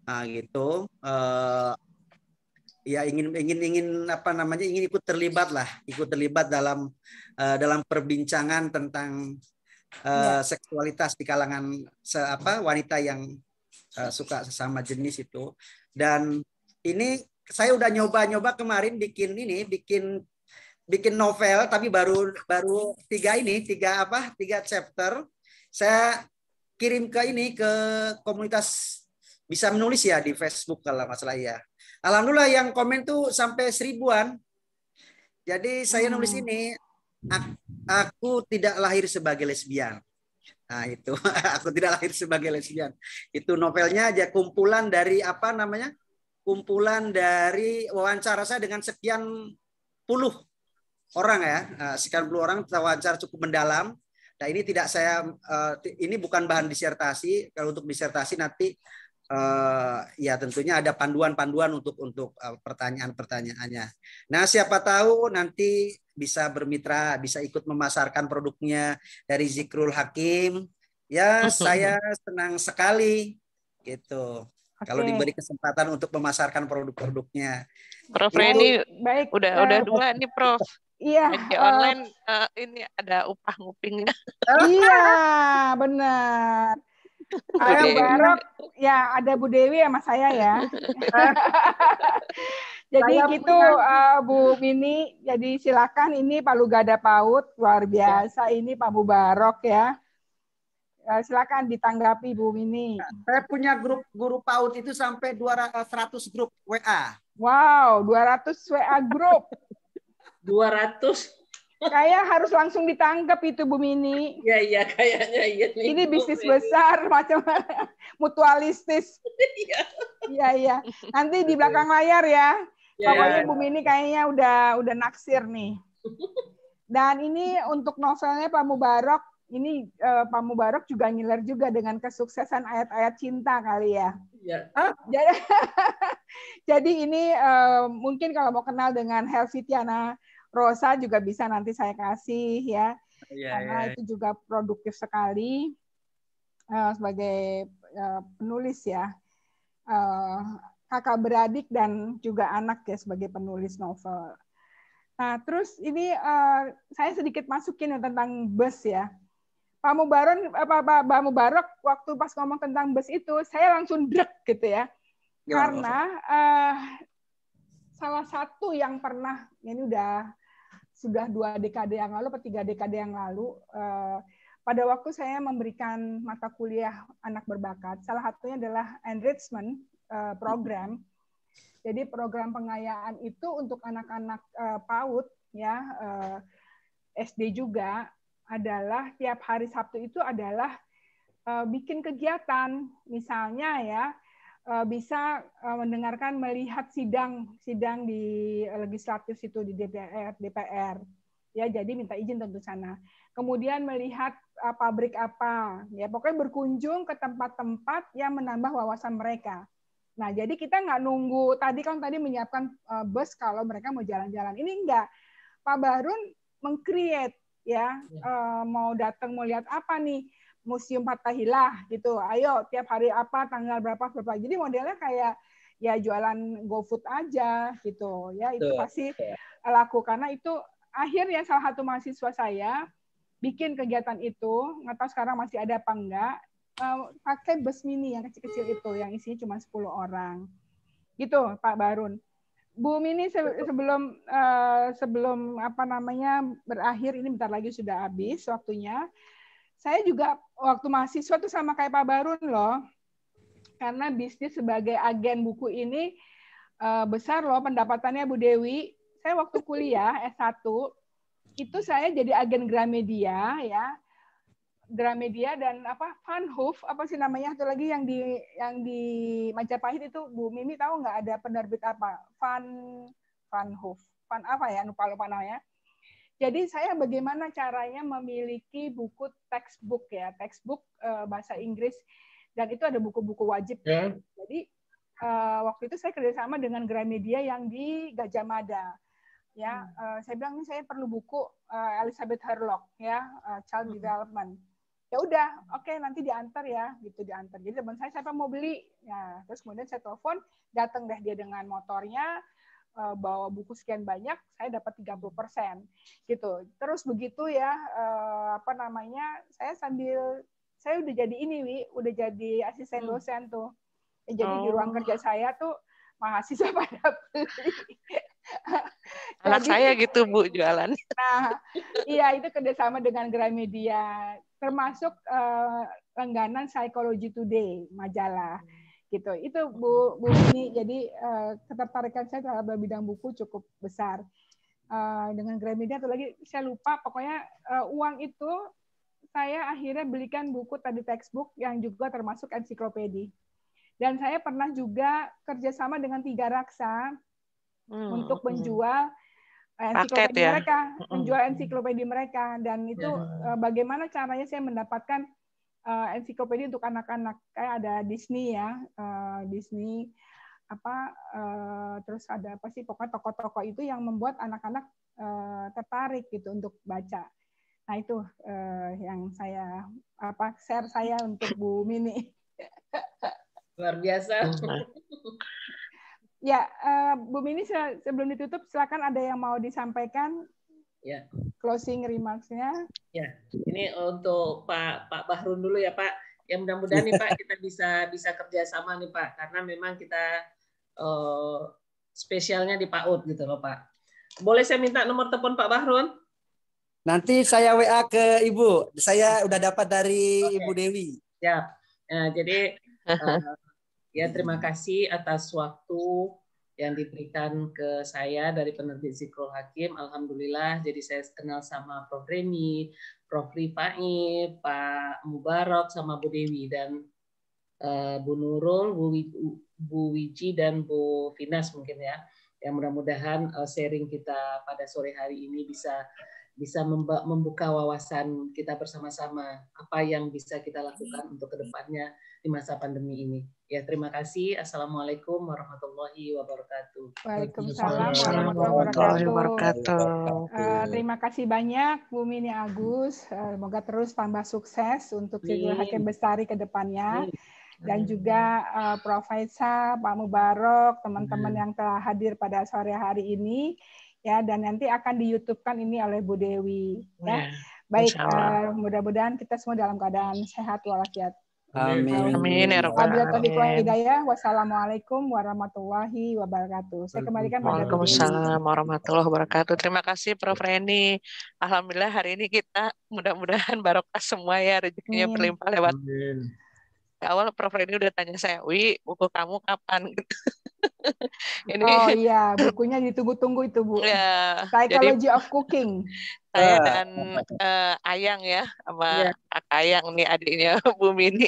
Nah, gitu. Ya ingin ikut terlibat dalam perbincangan tentang seksualitas di kalangan wanita yang suka sesama jenis itu. Dan ini saya udah nyoba kemarin bikin novel, tapi baru tiga chapter. Saya kirim ke komunitas bisa menulis ya di Facebook kalau masalah ya. Alhamdulillah yang komen tuh sampai 1000-an. Jadi saya nulis ini, aku tidak lahir sebagai lesbian. Nah itu, aku tidak lahir sebagai lesbian. Itu novelnya aja kumpulan dari kumpulan dari wawancara saya dengan sekian puluh orang ya, sekian puluh orang wawancara cukup mendalam. Nah ini tidak ini bukan bahan disertasi. Kalau untuk disertasi nanti ya tentunya ada panduan-panduan untuk pertanyaan-pertanyaannya. Nah siapa tahu nanti bisa bermitra, bisa ikut memasarkan produknya dari Zikrul Hakim. Ya saya senang sekali gitu. Kalau diberi kesempatan untuk memasarkan produk-produknya. Prof Reni, baik. Udah 2 nih Prof. Iya. Online ini ada upah ngupingnya. Iya, benar. Ada Barok, ya ada Bu Dewi sama saya ya. Jadi Saya gitu Bu Mini. Jadi silakan, ini Palu Gada PAUD luar biasa. Ini Pak Mubarok ya. Silakan ditanggapi Bu Mini. Saya punya grup guru PAUD itu sampai 100 grup WA. Wow, 200 WA grup. 200. Kayak harus langsung ditangkap itu Bu Mini. Iya, kayaknya iya nih. Ini bisnis besar macam mutualistis. Iya. Nanti di belakang layar ya. Pokoknya Bu Mini kayaknya udah naksir nih. Dan ini untuk novelnya Pak Mubarok. Ini Pak Mubarok juga ngiler juga dengan kesuksesan ayat-ayat cinta kali ya. Iya. Jadi ini mungkin kalau mau kenal dengan Helvitiana Rosa juga bisa nanti saya kasih ya. Karena itu juga produktif sekali sebagai penulis ya. Kakak beradik dan juga anak ya sebagai penulis novel. Nah, terus ini saya sedikit masukin tentang bus ya. Pak Mubarok waktu pas ngomong tentang bus itu, saya langsung drek gitu ya. Karena salah satu yang pernah, ini sudah 2 dekade yang lalu atau 3 dekade yang lalu, pada waktu saya memberikan mata kuliah anak berbakat, salah satunya adalah enrichment program. Jadi program pengayaan itu untuk anak-anak PAUD ya, SD juga, adalah tiap hari Sabtu itu adalah bikin kegiatan, misalnya ya bisa mendengarkan, melihat sidang di legislatif itu di DPR ya, jadi minta izin tentu sana. Kemudian melihat pabrik apa ya, pokoknya berkunjung ke tempat-tempat yang menambah wawasan mereka. Nah, jadi kita nggak nunggu tadi menyiapkan bus kalau mereka mau jalan-jalan. Ini enggak. Pak Barun meng-create ya, mau datang mau lihat apa nih, Museum Fathahillah gitu. Ayo tiap hari apa, tanggal berapa. Jadi modelnya kayak ya jualan GoFood aja gitu ya. Itu pasti laku karena itu akhirnya salah satu mahasiswa saya bikin kegiatan itu, nggak tahu sekarang masih ada apa enggak, pakai bus mini yang kecil-kecil itu yang isinya cuma 10 orang. Gitu Pak Barun. Bu Mini, sebelum berakhir, ini bentar lagi sudah habis waktunya. Saya juga waktu mahasiswa tuh sama kayak Pak Barun loh. Karena bisnis sebagai agen buku ini besar loh pendapatannya Bu Dewi. Saya waktu kuliah S1 itu saya jadi agen Gramedia ya. Gramedia dan Vanhoof apa sih namanya, satu lagi yang di Majapahit itu, Bu Mimi tahu nggak ada penerbit apa? Vanhoof. Van apa ya? Lupa namanya. Jadi saya bagaimana caranya memiliki buku textbook ya, textbook bahasa Inggris, dan itu ada buku-buku wajib. Jadi waktu itu saya kerjasama dengan Gramedia yang di Gajah Mada. Ya, saya bilang ini saya perlu buku Elizabeth Hurlock ya, Child Development. Ya udah, oke, nanti diantar ya, gitu diantar. Jadi teman saya siapa mau beli, ya terus kemudian saya telepon, datang deh dia dengan motornya, bawa buku sekian banyak, saya dapat 30%, gitu. Terus begitu ya, saya udah jadi udah jadi asisten dosen tuh. Jadi di ruang kerja saya tuh mahasiswa pada beli. Anak saya gitu Bu jualan. Nah, iya itu kerjasama dengan Gramedia, termasuk langganan Psychology Today majalah, gitu. Itu Bu Mini. Jadi ketertarikan saya terhadap bidang buku cukup besar. Dengan Gramedia atau lagi saya lupa. Pokoknya uang itu saya akhirnya belikan buku tadi textbook yang juga termasuk ensiklopedi. Dan saya pernah juga kerjasama dengan Tiga Raksa untuk menjual ensiklopedi mereka, menjual ensiklopedi mereka, dan itu bagaimana caranya saya mendapatkan ensiklopedi untuk anak-anak, kayak ada Disney ya, Disney terus ada apa sih, pokoknya tokoh-tokoh itu yang membuat anak-anak tertarik gitu untuk baca. Nah itu yang saya share saya untuk Bu Mini. Luar biasa. Ya, Bu Mini, sebelum ditutup, silakan ada yang mau disampaikan. Ya. Closing remarks-nya. Ya, ini untuk Pak Bahrun dulu ya Pak. Ya mudah-mudahan nih Pak kita bisa kerjasama nih Pak, karena memang kita spesialnya di PAUD gitu loh Pak. Boleh saya minta nomor telepon Pak Bahrun? Nanti saya WA ke Ibu. Saya udah dapat dari Ibu Dewi. Siap. Nah, jadi ya terima kasih atas waktu yang diberikan ke saya dari penerbit Zikrul Hakim. Alhamdulillah, jadi saya kenal sama Prof. Reni, Prof. Rifai, Pak Mubarak, sama Bu Dewi, dan Bu Nurul, Bu Wiji, dan Bu Finas mungkin ya. Yang mudah-mudahan sharing kita pada sore hari ini bisa membuka wawasan kita bersama-sama apa yang bisa kita lakukan untuk kedepannya di masa pandemi ini. Ya, terima kasih. Assalamualaikum warahmatullahi wabarakatuh. Waalaikumsalam warahmatullahi wabarakatuh. Terima kasih banyak Bu Mini Agus. Semoga terus tambah sukses untuk Zikrul Hakim Bestari ke depannya. Dan juga Prof. Faisal, Pak Mubarak, teman-teman yang telah hadir pada sore hari ini. Ya, dan nanti akan di YouTube-kan ini oleh Bu Dewi. Ya. Baik, mudah-mudahan kita semua dalam keadaan sehat walafiat. Amin. Amin ya rabbal alamin. Wassalamualaikum warahmatullahi wabarakatuh. Saya kembalikan pada Bu Dewi. Waalaikumsalam warahmatullahi wabarakatuh. Terima kasih Prof. Reni. Alhamdulillah hari ini kita mudah-mudahan barokah semua ya, rezekinya berlimpah lewat. Awal Prof. Reni udah tanya saya, "Wi, buku kamu kapan?" gitu. Ini, oh iya, bukunya ditunggu-tunggu itu Bu. Ya, Psychology of Cooking. Saya dan Ayang ya, sama Kak Ayang nih adiknya Bu Mini.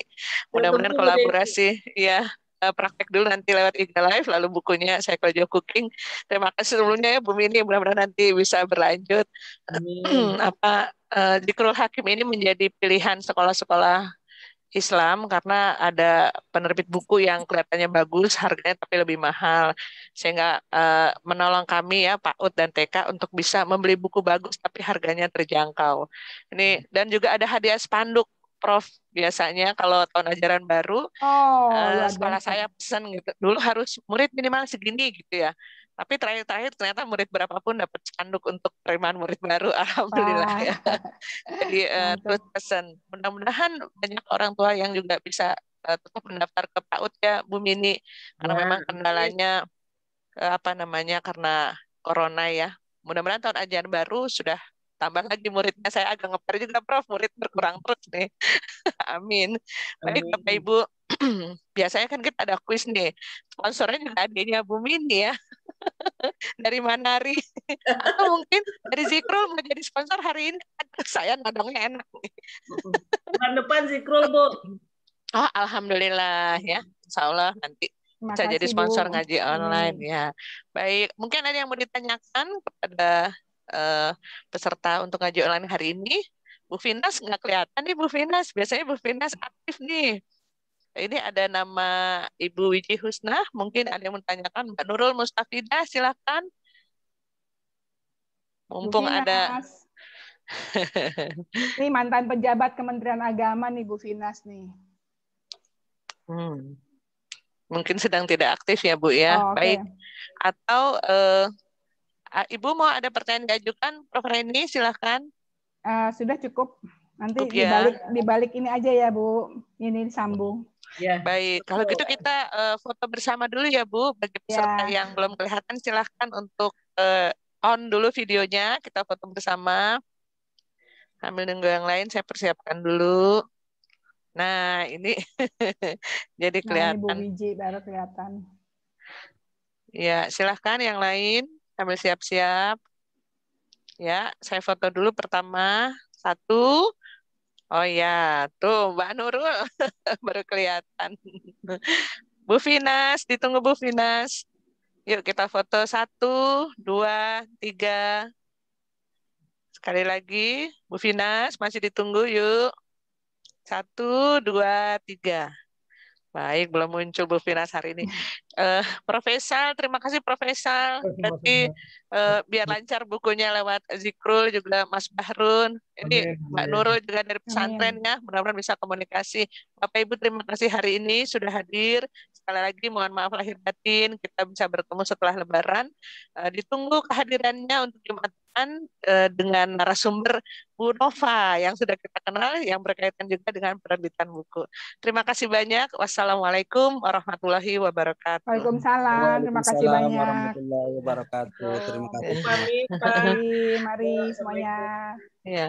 Mudah-mudahan kolaborasi ya. Praktek dulu nanti lewat IG Live, lalu bukunya Psychology of Cooking. Terima kasih sebelumnya ya Bu Mini, mudah-mudahan nanti bisa berlanjut. Zikrul Hakim ini menjadi pilihan sekolah-sekolah Islam karena ada penerbit buku yang kelihatannya bagus, harganya tapi lebih mahal, sehingga menolong kami ya PAUD dan TK untuk bisa membeli buku bagus tapi harganya terjangkau. Ini dan juga ada hadiah spanduk, Prof. Biasanya kalau tahun ajaran baru, sekolah saya pesan gitu, dulu harus murid minimal segini gitu ya. Tapi terakhir ternyata murid berapapun dapat spanduk untuk penerimaan murid baru, alhamdulillah ya. Jadi terus pesan. Mudah-mudahan banyak orang tua yang juga bisa tetap mendaftar ke PAUD ya Bu Mini, karena memang kendalanya karena corona ya. Mudah-mudahan tahun ajaran baru sudah tambah lagi muridnya. Saya agak ngeper juga Prof, murid berkurang terus nih. Amin. Baik Bapak Ibu, biasanya kan kita ada kuis nih. Sponsornya juga adanya Bu Mini ya. Dari Manari. Atau mungkin dari Zikrul mau jadi sponsor hari ini. Saya nodongnya enak nih. Bulan depan Zikrul, Bu. Oh, alhamdulillah ya. Insya Allah nanti bisa jadi sponsor ngaji online ya. Baik, mungkin ada yang mau ditanyakan kepada peserta untuk ngaji online hari ini. Bu Finas nggak kelihatan nih Bu Finas. Biasanya Bu Finas aktif nih. Ini ada nama Ibu Wiji Husna, mungkin ada yang menanyakan. Mbak Nurul Mustafidah, silakan. Mumpung ada. Ini mantan pejabat Kementerian Agama nih Bu Finas nih. Mungkin sedang tidak aktif ya Bu ya. Baik. Atau Ibu mau ada pertanyaan diajukan, Prof. Reni, silakan. Sudah cukup. Nanti ya. dibalik ini aja ya Bu. Ini disambung. Ya. Baik, kalau gitu kita foto bersama dulu ya Bu. Bagi peserta yang belum kelihatan silahkan untuk on dulu videonya. Kita foto bersama. Sambil nunggu yang lain saya persiapkan dulu. Nah ini jadi kelihatan. Nah, ini Bu Wiji baru kelihatan. Ya silahkan yang lain sambil siap-siap. Ya saya foto dulu pertama. 1. Oh ya, tuh Mbak Nurul baru kelihatan. Bu Finas, ditunggu Bu Finas. Yuk kita foto 1, 2, 3. Sekali lagi, Bu Finas masih ditunggu yuk. 1, 2, 3. Baik, belum muncul Bu Finas hari ini. Profesor, terima kasih Profesor. Berarti biar lancar bukunya lewat Zikrul juga Mas Bahrun. Ini Mbak Nurul juga dari pesantren ya. Mudah-mudahan bisa komunikasi. Bapak Ibu terima kasih hari ini sudah hadir. Sekali lagi mohon maaf lahir batin. Kita bisa bertemu setelah Lebaran. Ditunggu kehadirannya untuk Jumat depan dengan narasumber Bu Nova yang sudah kita kenal yang berkaitan juga dengan penerbitan buku. Terima kasih banyak. Wassalamualaikum warahmatullahi wabarakatuh. Waalaikumsalam. Terima kasih Waalaikumsalam banyak. warahmatullahi wabarakatuh. Terima kasih. Pamit, Pak. Mari semuanya. Ya.